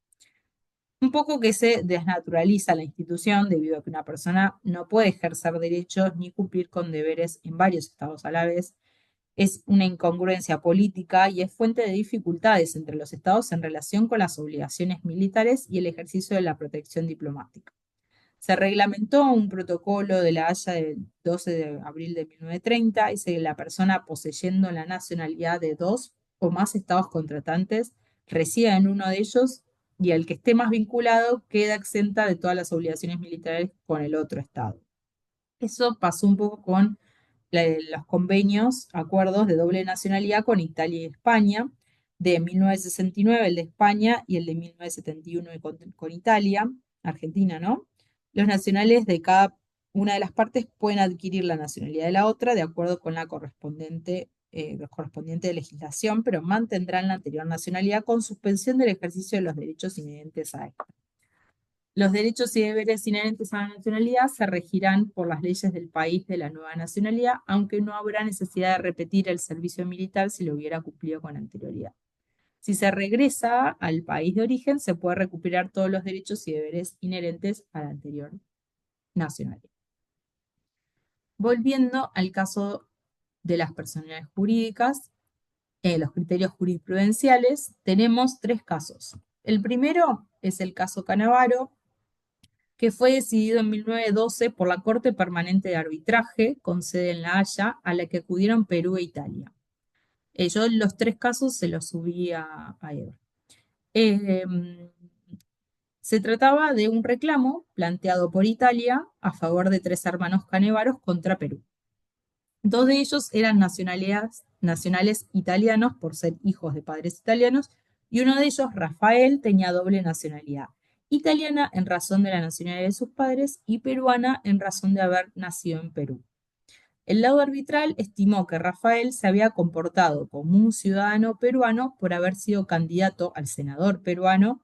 Un poco que se desnaturaliza la institución debido a que una persona no puede ejercer derechos ni cumplir con deberes en varios estados a la vez. Es una incongruencia política y es fuente de dificultades entre los estados en relación con las obligaciones militares y el ejercicio de la protección diplomática. Se reglamentó un protocolo de la Haya del 12 de abril de 1930 y dice que la persona poseyendo la nacionalidad de dos o más estados contratantes resida en uno de ellos y el que esté más vinculado queda exenta de todas las obligaciones militares con el otro estado. Eso pasó un poco con los convenios, acuerdos de doble nacionalidad con Italia y España, de 1969 el de España y el de 1971 con Italia, Argentina, ¿no? Los nacionales de cada una de las partes pueden adquirir la nacionalidad de la otra de acuerdo con la correspondiente legislación, pero mantendrán la anterior nacionalidad con suspensión del ejercicio de los derechos inherentes a esta. Los derechos y deberes inherentes a la nacionalidad se regirán por las leyes del país de la nueva nacionalidad, aunque no habrá necesidad de repetir el servicio militar si lo hubiera cumplido con anterioridad. Si se regresa al país de origen, se puede recuperar todos los derechos y deberes inherentes a la anterior nacionalidad. Volviendo al caso de las personalidades jurídicas, los criterios jurisprudenciales, tenemos tres casos. El primero es el caso Canavaro, que fue decidido en 1912 por la Corte Permanente de Arbitraje, con sede en La Haya, a la que acudieron Perú e Italia. Yo los tres casos se los subí a Eva. Se trataba de un reclamo planteado por Italia a favor de tres hermanos canevaros contra Perú. Dos de ellos eran nacionales italianos por ser hijos de padres italianos y uno de ellos, Rafael, tenía doble nacionalidad, italiana en razón de la nacionalidad de sus padres y peruana en razón de haber nacido en Perú. El laudo arbitral estimó que Rafael se había comportado como un ciudadano peruano por haber sido candidato al Senado peruano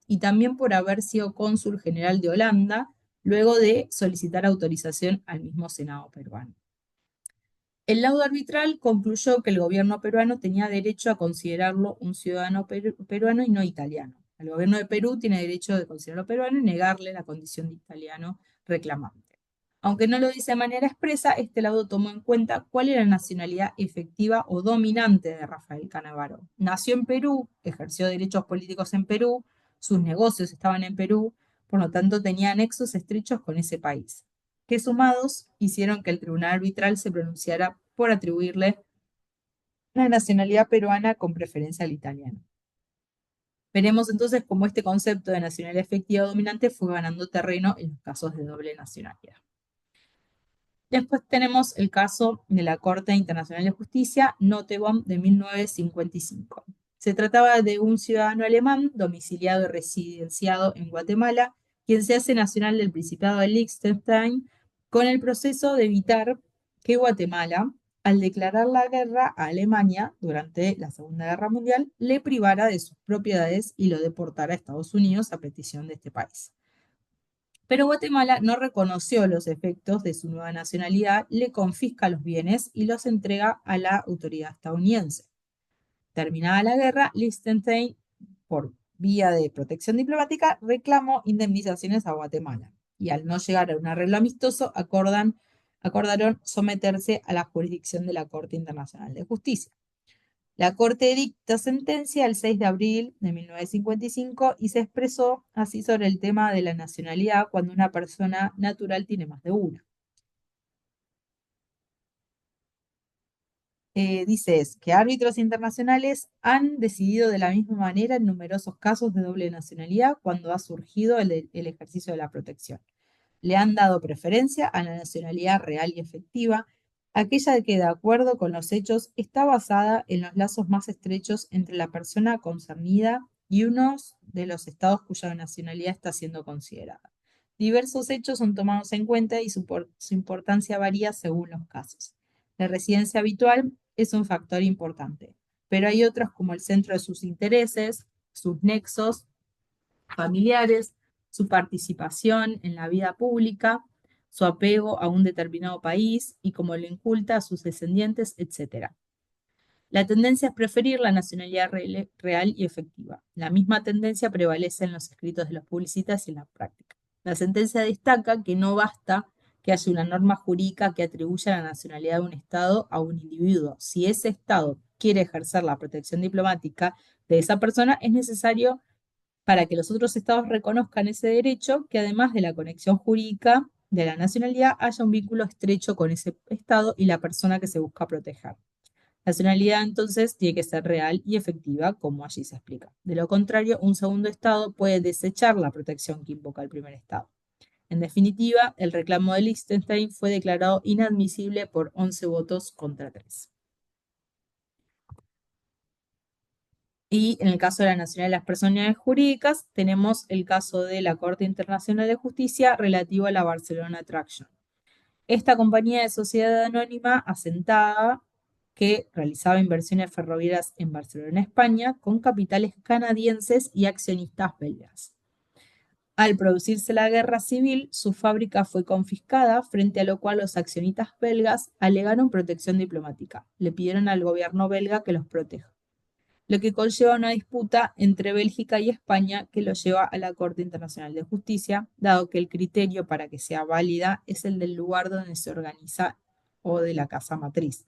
y también por haber sido cónsul general de Holanda, luego de solicitar autorización al mismo Senado peruano. El laudo arbitral concluyó que el gobierno peruano tenía derecho a considerarlo un ciudadano peruano y no italiano. El gobierno de Perú tiene derecho de considerarlo peruano y negarle la condición de italiano reclamante. Aunque no lo dice de manera expresa, este laudo tomó en cuenta cuál era la nacionalidad efectiva o dominante de Rafael Canavaro. Nació en Perú, ejerció derechos políticos en Perú, sus negocios estaban en Perú, por lo tanto tenía nexos estrechos con ese país, que sumados hicieron que el tribunal arbitral se pronunciara por atribuirle la nacionalidad peruana con preferencia al italiano. Veremos entonces cómo este concepto de nacionalidad efectiva o dominante fue ganando terreno en los casos de doble nacionalidad. Después tenemos el caso de la Corte Internacional de Justicia, Nottebohm, de 1955. Se trataba de un ciudadano alemán domiciliado y residenciado en Guatemala, quien se hace nacional del Principado de Liechtenstein con el proceso de evitar que Guatemala, al declarar la guerra a Alemania durante la Segunda Guerra Mundial, le privara de sus propiedades y lo deportara a Estados Unidos a petición de este país. Pero Guatemala no reconoció los efectos de su nueva nacionalidad, le confisca los bienes y los entrega a la autoridad estadounidense. Terminada la guerra, Liechtenstein, por vía de protección diplomática, reclamó indemnizaciones a Guatemala. Y al no llegar a un arreglo amistoso, acordaron someterse a la jurisdicción de la Corte Internacional de Justicia. La Corte dicta sentencia el 6 de abril de 1955 y se expresó así sobre el tema de la nacionalidad cuando una persona natural tiene más de una. Dice que árbitros internacionales han decidido de la misma manera en numerosos casos de doble nacionalidad cuando ha surgido el ejercicio de la protección. Le han dado preferencia a la nacionalidad real y efectiva, aquella que, de acuerdo con los hechos, está basada en los lazos más estrechos entre la persona concernida y unos de los estados cuya nacionalidad está siendo considerada. Diversos hechos son tomados en cuenta y su importancia varía según los casos. La residencia habitual es un factor importante, pero hay otros como el centro de sus intereses, sus nexos familiares, su participación en la vida pública, su apego a un determinado país y cómo lo inculta a sus descendientes, etc. La tendencia es preferir la nacionalidad real y efectiva. La misma tendencia prevalece en los escritos de los publicistas y en la práctica. La sentencia destaca que no basta que haya una norma jurídica que atribuya la nacionalidad de un Estado a un individuo. Si ese Estado quiere ejercer la protección diplomática de esa persona, es necesario para que los otros estados reconozcan ese derecho, que además de la conexión jurídica de la nacionalidad, haya un vínculo estrecho con ese estado y la persona que se busca proteger. La nacionalidad entonces tiene que ser real y efectiva, como allí se explica. De lo contrario, un segundo estado puede desechar la protección que invoca el primer estado. En definitiva, el reclamo de Liechtenstein fue declarado inadmisible por 11 votos contra 3. Y en el caso de la nacionalidad de las personas jurídicas, tenemos el caso de la Corte Internacional de Justicia relativo a la Barcelona Traction. Esta compañía de sociedad anónima asentada que realizaba inversiones ferroviarias en Barcelona, España, con capitales canadienses y accionistas belgas. Al producirse la guerra civil, su fábrica fue confiscada, frente a lo cual los accionistas belgas alegaron protección diplomática. Le pidieron al gobierno belga que los proteja, lo que conlleva una disputa entre Bélgica y España que lo lleva a la Corte Internacional de Justicia, dado que el criterio para que sea válida es el del lugar donde se organiza o de la casa matriz.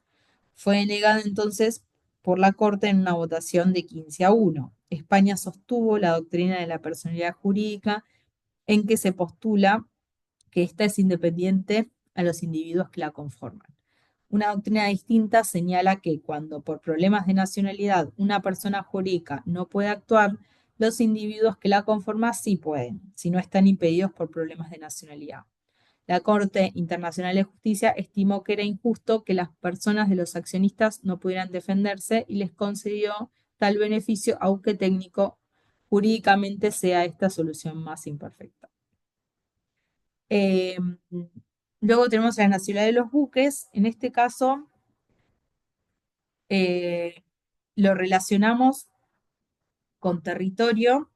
Fue denegada entonces por la Corte en una votación de 15-1. España sostuvo la doctrina de la personalidad jurídica en que se postula que ésta es independiente a los individuos que la conforman. Una doctrina distinta señala que cuando por problemas de nacionalidad una persona jurídica no puede actuar, los individuos que la conforman sí pueden, si no están impedidos por problemas de nacionalidad. La Corte Internacional de Justicia estimó que era injusto que las personas de los accionistas no pudieran defenderse y les concedió tal beneficio, aunque técnico, jurídicamente sea esta solución más imperfecta. Eh, Luego tenemos la nacionalidad de los buques. En este caso, eh, lo relacionamos con territorio,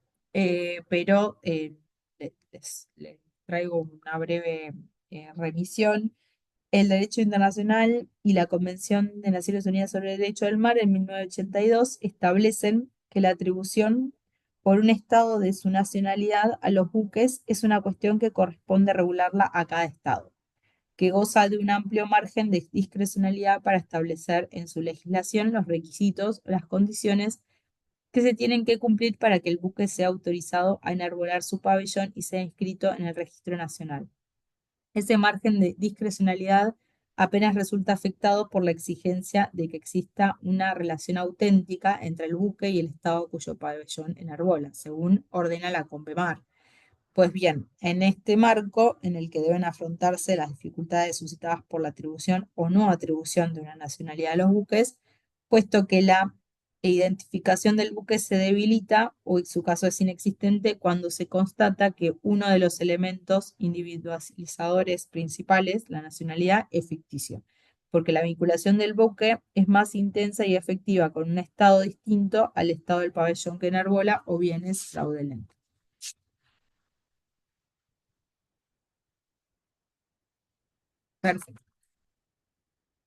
pero les traigo una breve remisión. El derecho internacional y la Convención de Naciones Unidas sobre el Derecho del Mar en 1982 establecen que la atribución por un Estado de su nacionalidad a los buques es una cuestión que corresponde regularla a cada Estado, que goza de un amplio margen de discrecionalidad para establecer en su legislación los requisitos o las condiciones que se tienen que cumplir para que el buque sea autorizado a enarbolar su pabellón y sea inscrito en el registro nacional. Ese margen de discrecionalidad apenas resulta afectado por la exigencia de que exista una relación auténtica entre el buque y el estado cuyo pabellón enarbola, según ordena la CONVEMAR. Pues bien, en este marco en el que deben afrontarse las dificultades suscitadas por la atribución o no atribución de una nacionalidad a los buques, puesto que la identificación del buque se debilita o en su caso es inexistente cuando se constata que uno de los elementos individualizadores principales, la nacionalidad, es ficticio, porque la vinculación del buque es más intensa y efectiva con un estado distinto al estado del pabellón que enarbola o bien es fraudulento. Perfecto.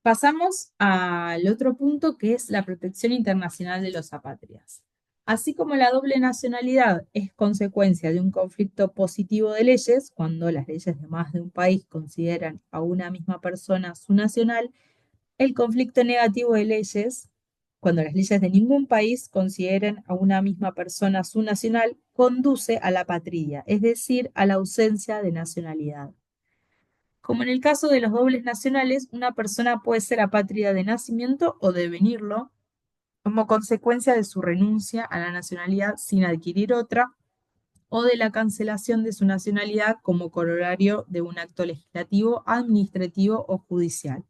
Pasamos al otro punto que es la protección internacional de los apátridas. Así como la doble nacionalidad es consecuencia de un conflicto positivo de leyes, cuando las leyes de más de un país consideran a una misma persona su nacional, el conflicto negativo de leyes, cuando las leyes de ningún país consideran a una misma persona su nacional, conduce a la apatridia, es decir, a la ausencia de nacionalidad. Como en el caso de los dobles nacionales, una persona puede ser apátrida de nacimiento o devenirlo como consecuencia de su renuncia a la nacionalidad sin adquirir otra o de la cancelación de su nacionalidad como corolario de un acto legislativo, administrativo o judicial.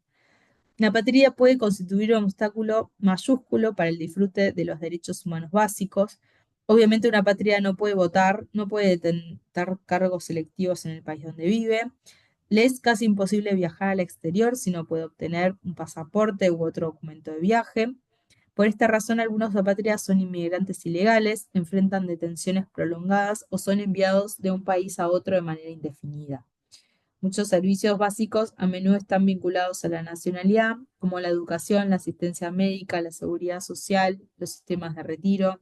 La apatría puede constituir un obstáculo mayúsculo para el disfrute de los derechos humanos básicos. Obviamente una apátrida no puede votar, no puede detentar cargos selectivos en el país donde vive. Le es casi imposible viajar al exterior si no puede obtener un pasaporte u otro documento de viaje. Por esta razón, algunos apátridas son inmigrantes ilegales, enfrentan detenciones prolongadas o son enviados de un país a otro de manera indefinida. Muchos servicios básicos a menudo están vinculados a la nacionalidad, como la educación, la asistencia médica, la seguridad social, los sistemas de retiro.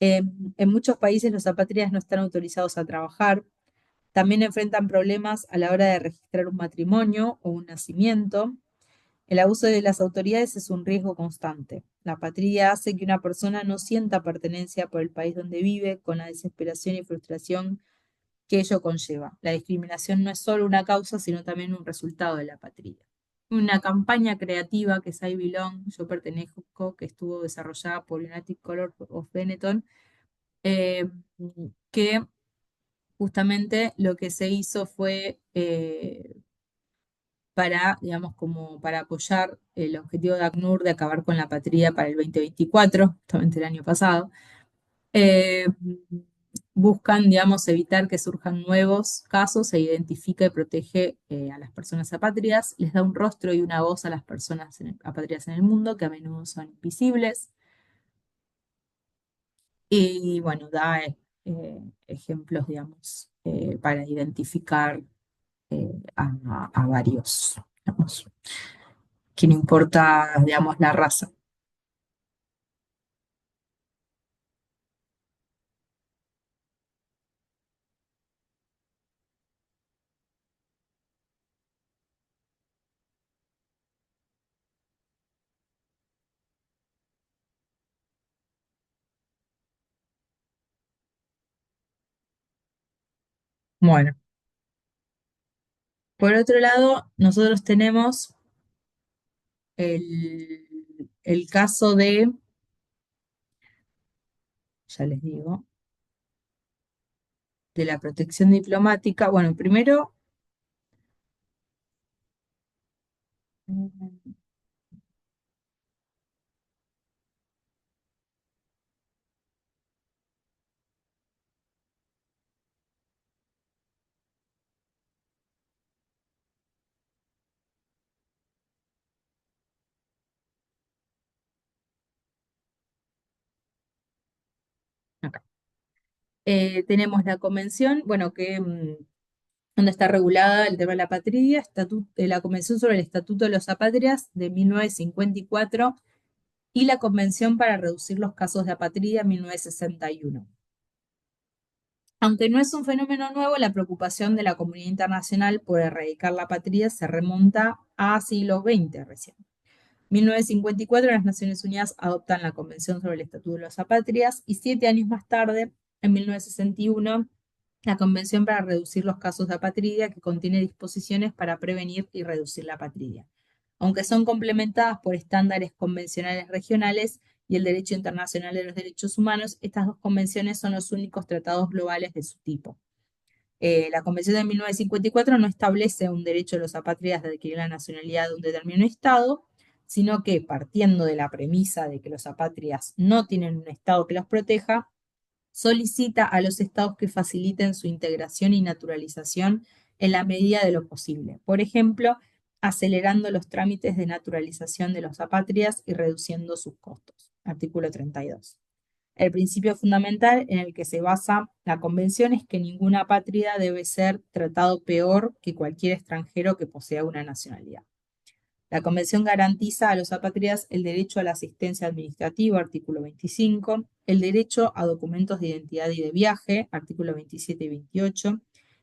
En muchos países los apátridas no están autorizados a trabajar. También enfrentan problemas a la hora de registrar un matrimonio o un nacimiento. El abuso de las autoridades es un riesgo constante. La apatría hace que una persona no sienta pertenencia por el país donde vive, con la desesperación y frustración que ello conlleva. La discriminación no es solo una causa, sino también un resultado de la apatría. Una campaña creativa que es I Belong, Yo Pertenezco, que estuvo desarrollada por United Color of Benetton, eh, que justamente lo que se hizo fue para, digamos, como para apoyar el objetivo de ACNUR de acabar con la apatría para el 2024, justamente el año pasado. Eh, Buscan, digamos, evitar que surjan nuevos casos, se identifica y protege a las personas apátridas, les da un rostro y una voz a las personas apátridas en el mundo, que a menudo son invisibles, y bueno, da ejemplos, digamos, para identificar a varios, digamos, que no importa, digamos, la raza. Bueno, por otro lado, nosotros tenemos el caso de, ya les digo, de la protección diplomática. Bueno, primero, mm, acá. Tenemos la convención, bueno, donde está regulada el tema de la patria, la Convención sobre el Estatuto de los Apátridas de 1954 y la Convención para reducir los casos de apatría en 1961. Aunque no es un fenómeno nuevo, la preocupación de la comunidad internacional por erradicar la apatría se remonta a siglo XX recién. 1954, las Naciones Unidas adoptan la Convención sobre el Estatuto de los Apátridas y 7 años más tarde, en 1961, la Convención para reducir los casos de apatridia, que contiene disposiciones para prevenir y reducir la apatridia. Aunque son complementadas por estándares convencionales regionales y el derecho internacional de los derechos humanos, estas dos convenciones son los únicos tratados globales de su tipo. La Convención de 1954 no establece un derecho de los apátridas de adquirir la nacionalidad de un determinado Estado, sino que partiendo de la premisa de que los apátridas no tienen un Estado que los proteja, solicita a los estados que faciliten su integración y naturalización en la medida de lo posible. Por ejemplo, acelerando los trámites de naturalización de los apátridas y reduciendo sus costos. Artículo 32. El principio fundamental en el que se basa la convención es que ninguna apátrida debe ser tratado peor que cualquier extranjero que posea una nacionalidad. La Convención garantiza a los apátridas el derecho a la asistencia administrativa, artículo 25, el derecho a documentos de identidad y de viaje, artículo 27 y 28,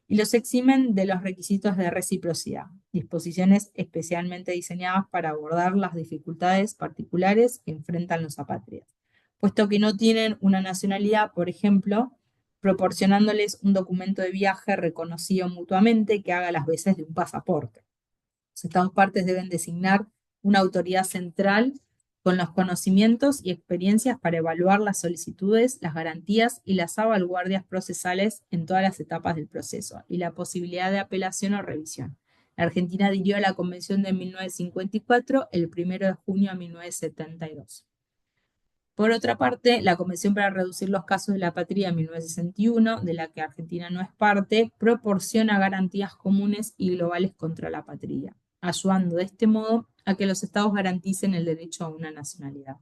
y los eximen de los requisitos de reciprocidad, disposiciones especialmente diseñadas para abordar las dificultades particulares que enfrentan los apátridas, puesto que no tienen una nacionalidad, por ejemplo, proporcionándoles un documento de viaje reconocido mutuamente que haga las veces de un pasaporte. Los Estados partes deben designar una autoridad central con los conocimientos y experiencias para evaluar las solicitudes, las garantías y las salvaguardias procesales en todas las etapas del proceso y la posibilidad de apelación o revisión. La Argentina adhirió a la Convención de 1954 el 1 de junio de 1972. Por otra parte, la Convención para reducir los casos de la apatría de 1961, de la que Argentina no es parte, proporciona garantías comunes y globales contra la apatría, ayudando de este modo a que los estados garanticen el derecho a una nacionalidad.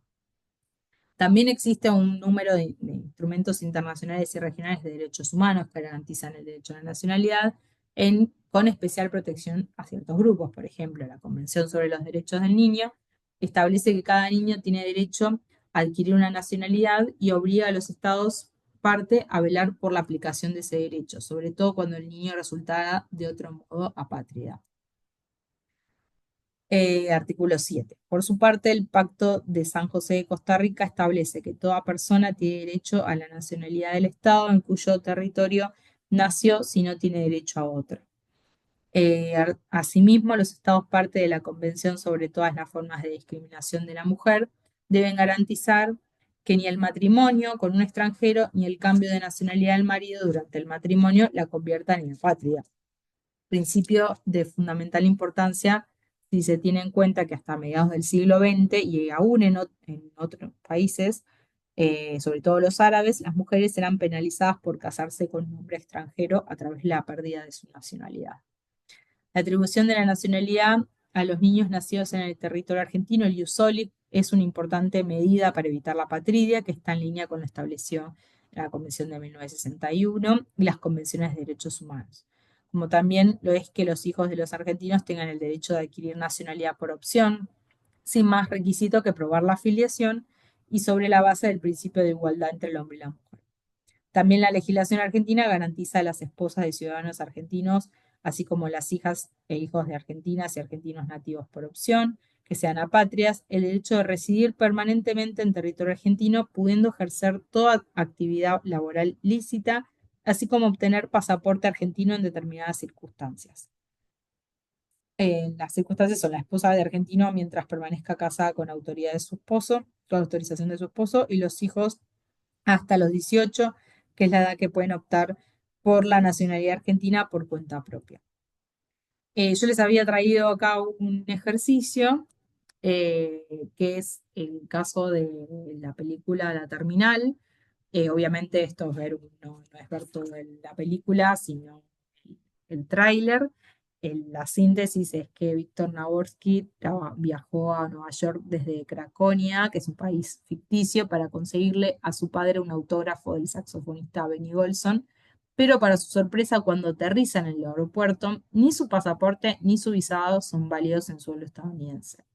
También existe un número de instrumentos internacionales y regionales de derechos humanos que garantizan el derecho a la nacionalidad, con especial protección a ciertos grupos. Por ejemplo, la Convención sobre los Derechos del Niño establece que cada niño tiene derecho a adquirir una nacionalidad y obliga a los estados parte a velar por la aplicación de ese derecho, sobre todo cuando el niño resultara de otro modo apátrida. Artículo 7. Por su parte, el Pacto de San José de Costa Rica establece que toda persona tiene derecho a la nacionalidad del Estado en cuyo territorio nació si no tiene derecho a otro. Asimismo, los Estados parte de la Convención sobre todas las formas de discriminación de la mujer deben garantizar que ni el matrimonio con un extranjero ni el cambio de nacionalidad del marido durante el matrimonio la conviertan en apátrida. Principio de fundamental importancia si se tiene en cuenta que hasta mediados del siglo XX y aún en otros países, sobre todo los árabes, las mujeres eran penalizadas por casarse con un hombre extranjero a través de la pérdida de su nacionalidad. La atribución de la nacionalidad a los niños nacidos en el territorio argentino, el ius soli, es una importante medida para evitar la apatridia que está en línea con lo establecido en la Convención de 1961 y las convenciones de derechos humanos. Como también lo es que los hijos de los argentinos tengan el derecho de adquirir nacionalidad por opción, sin más requisito que probar la afiliación y sobre la base del principio de igualdad entre el hombre y la mujer. También la legislación argentina garantiza a las esposas de ciudadanos argentinos, así como las hijas e hijos de argentinas y argentinos nativos por opción, que sean apátridas, el derecho de residir permanentemente en territorio argentino, pudiendo ejercer toda actividad laboral lícita, así como obtener pasaporte argentino en determinadas circunstancias. Las circunstancias son la esposa de argentino mientras permanezca casada con autoridad de su esposo, con autorización de su esposo, y los hijos hasta los 18, que es la edad que pueden optar por la nacionalidad argentina por cuenta propia. Yo les había traído acá un ejercicio, que es el caso de la película La Terminal. Obviamente esto es ver, no es ver toda la película, sino el tráiler. La síntesis es que Víctor Naborsky viajó a Nueva York desde Craconia, que es un país ficticio, para conseguirle a su padre un autógrafo del saxofonista Benny Golson, pero para su sorpresa, cuando aterriza en el aeropuerto, ni su pasaporte ni su visado son válidos en suelo estadounidense.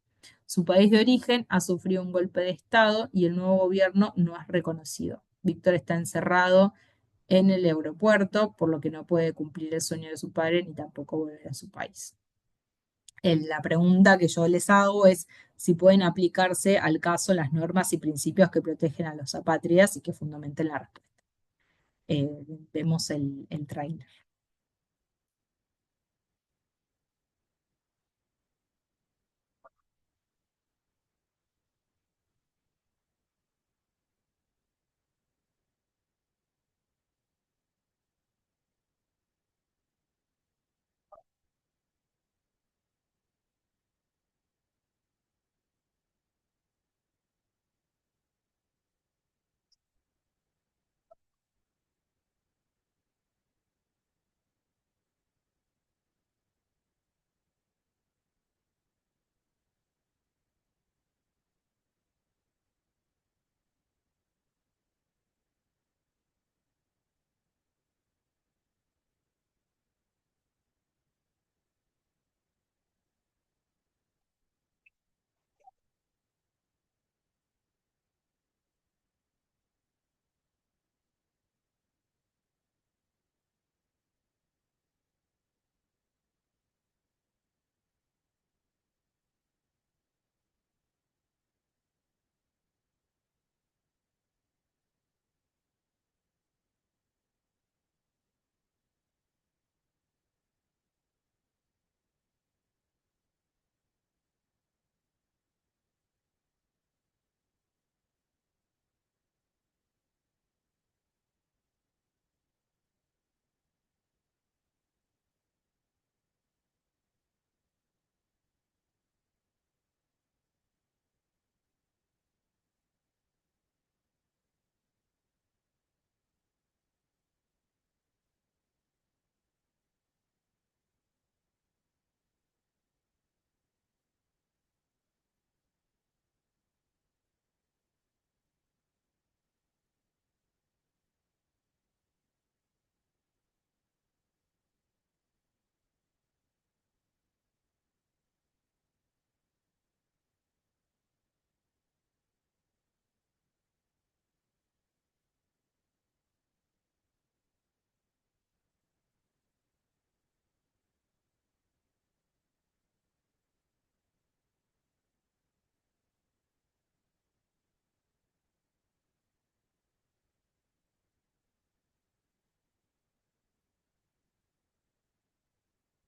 Su país de origen ha sufrido un golpe de Estado y el nuevo gobierno no es reconocido. Víctor está encerrado en el aeropuerto, por lo que no puede cumplir el sueño de su padre ni tampoco volver a su país. La pregunta que yo les hago es si pueden aplicarse al caso las normas y principios que protegen a los apátridas y que fundamenten la respuesta. Vemos el trailer.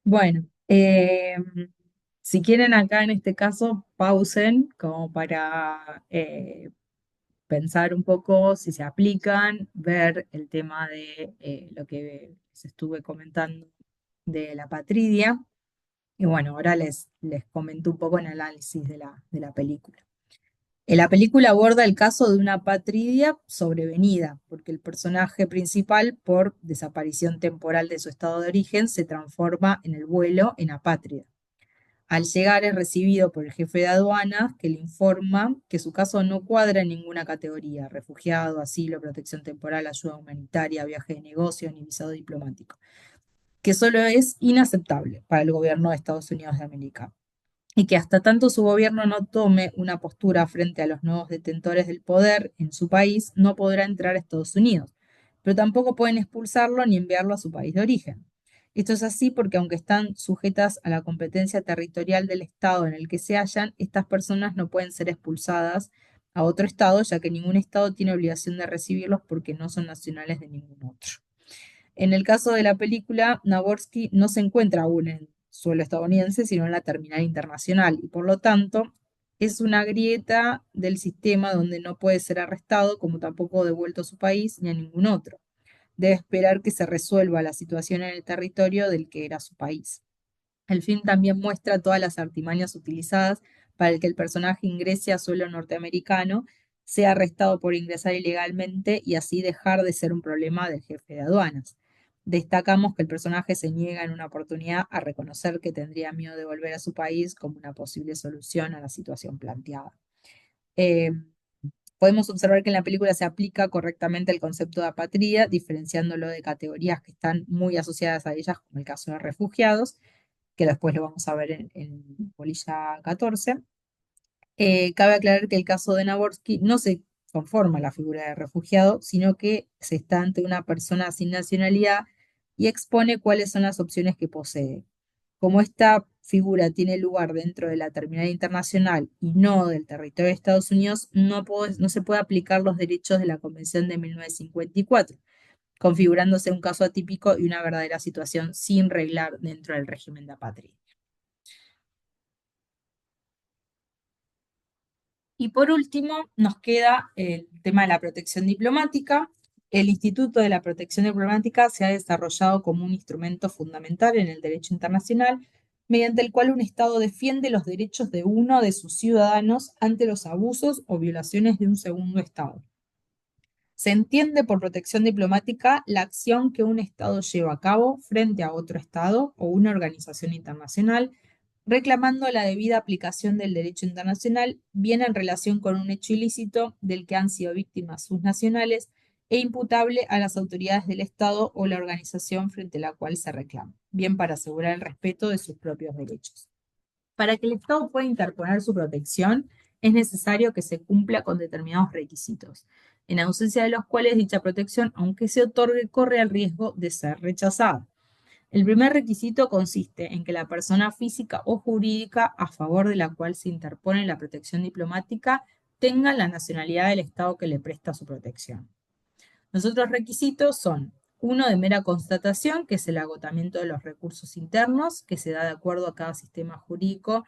Bueno, si quieren acá en este caso, pausen como para pensar un poco si se aplican, ver el tema de lo que les estuve comentando de la patridia. Y bueno, ahora les comento un poco en análisis de la película. La película aborda el caso de una patridia sobrevenida, porque el personaje principal, por desaparición temporal de su estado de origen, se transforma en el vuelo en apátrida. Al llegar es recibido por el jefe de aduanas que le informa que su caso no cuadra en ninguna categoría: refugiado, asilo, protección temporal, ayuda humanitaria, viaje de negocio ni visado diplomático, que solo es inaceptable para el gobierno de Estados Unidos de América, y que hasta tanto su gobierno no tome una postura frente a los nuevos detentores del poder en su país, no podrá entrar a Estados Unidos, pero tampoco pueden expulsarlo ni enviarlo a su país de origen. Esto es así porque aunque están sujetas a la competencia territorial del estado en el que se hallan, estas personas no pueden ser expulsadas a otro estado, ya que ningún estado tiene obligación de recibirlos porque no son nacionales de ningún otro. En el caso de la película, Naworski no se encuentra aún en suelo estadounidense, sino en la terminal internacional, y por lo tanto es una grieta del sistema donde no puede ser arrestado, como tampoco devuelto a su país ni a ningún otro. Debe esperar que se resuelva la situación en el territorio del que era su país. El film también muestra todas las artimañas utilizadas para que el personaje ingrese a suelo norteamericano, sea arrestado por ingresar ilegalmente y así dejar de ser un problema del jefe de aduanas. Destacamos que el personaje se niega en una oportunidad a reconocer que tendría miedo de volver a su país como una posible solución a la situación planteada. Eh, Podemos observar que en la película se aplica correctamente el concepto de apatría, diferenciándolo de categorías que están muy asociadas a ellas, como el caso de refugiados, que después lo vamos a ver en Polilla 14. Cabe aclarar que el caso de Naworski no se conforma a la figura de refugiado, sino que se está ante una persona sin nacionalidad y expone cuáles son las opciones que posee. Como esta figura tiene lugar dentro de la terminal internacional y no del territorio de Estados Unidos, no se puede aplicar los derechos de la Convención de 1954, configurándose un caso atípico y una verdadera situación sin reglar dentro del régimen de apatría. Y por último, nos queda el tema de la protección diplomática. El Instituto de la Protección Diplomática se ha desarrollado como un instrumento fundamental en el derecho internacional, mediante el cual un Estado defiende los derechos de uno de sus ciudadanos ante los abusos o violaciones de un segundo Estado. Se entiende por protección diplomática la acción que un Estado lleva a cabo frente a otro Estado o una organización internacional, reclamando la debida aplicación del derecho internacional, bien en relación con un hecho ilícito del que han sido víctimas sus nacionales e imputable a las autoridades del Estado o la organización frente a la cual se reclama, bien para asegurar el respeto de sus propios derechos. Para que el Estado pueda interponer su protección, es necesario que se cumpla con determinados requisitos, en ausencia de los cuales dicha protección, aunque se otorgue, corre el riesgo de ser rechazada. El primer requisito consiste en que la persona física o jurídica a favor de la cual se interpone la protección diplomática tenga la nacionalidad del Estado que le presta su protección. Los otros requisitos son: uno de mera constatación, que es el agotamiento de los recursos internos, que se da de acuerdo a cada sistema jurídico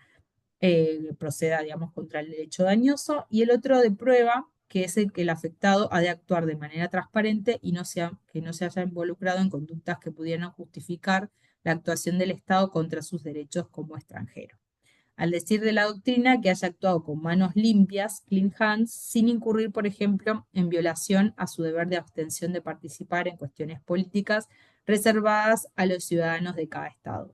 proceda, digamos, contra el derecho dañoso, y el otro de prueba, que es el que el afectado ha de actuar de manera transparente y que no se haya involucrado en conductas que pudieran justificar la actuación del Estado contra sus derechos como extranjero. Al decir de la doctrina, que haya actuado con manos limpias, clean hands, sin incurrir, por ejemplo, en violación a su deber de abstención de participar en cuestiones políticas reservadas a los ciudadanos de cada Estado,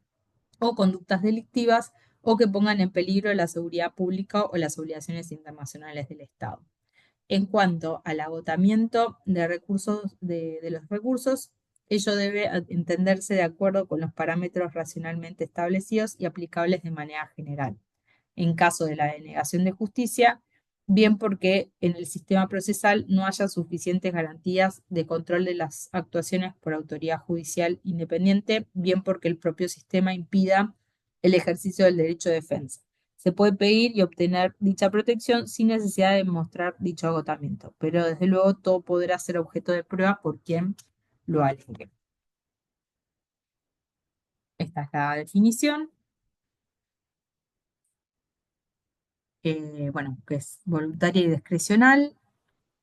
o conductas delictivas o que pongan en peligro la seguridad pública o las obligaciones internacionales del Estado. En cuanto al agotamiento de recursos de los recursos, ello debe entenderse de acuerdo con los parámetros racionalmente establecidos y aplicables de manera general. En caso de la denegación de justicia, bien porque en el sistema procesal no haya suficientes garantías de control de las actuaciones por autoridad judicial independiente, bien porque el propio sistema impida el ejercicio del derecho de defensa. Se puede pedir y obtener dicha protección sin necesidad de mostrar dicho agotamiento, pero desde luego todo podrá ser objeto de prueba por quien lo alegue. Esta es la definición, bueno, que es voluntaria y discrecional,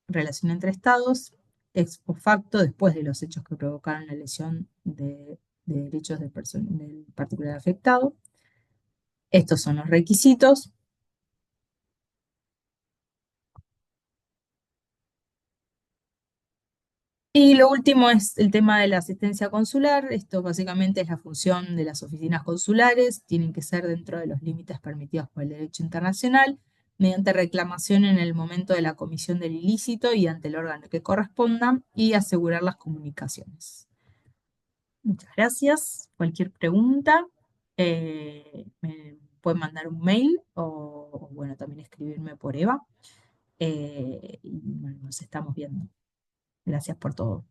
relación entre estados, ex post facto, después de los hechos que provocaron la lesión de derechos del particular afectado. Estos son los requisitos. Y lo último es el tema de la asistencia consular. Esto básicamente es la función de las oficinas consulares. Tienen que ser dentro de los límites permitidos por el derecho internacional, mediante reclamación en el momento de la comisión del ilícito y ante el órgano que corresponda, y asegurar las comunicaciones. Muchas gracias. Cualquier pregunta, me pueden mandar un mail o, bueno, también escribirme por Eva. Y bueno, nos estamos viendo. Gracias por todo.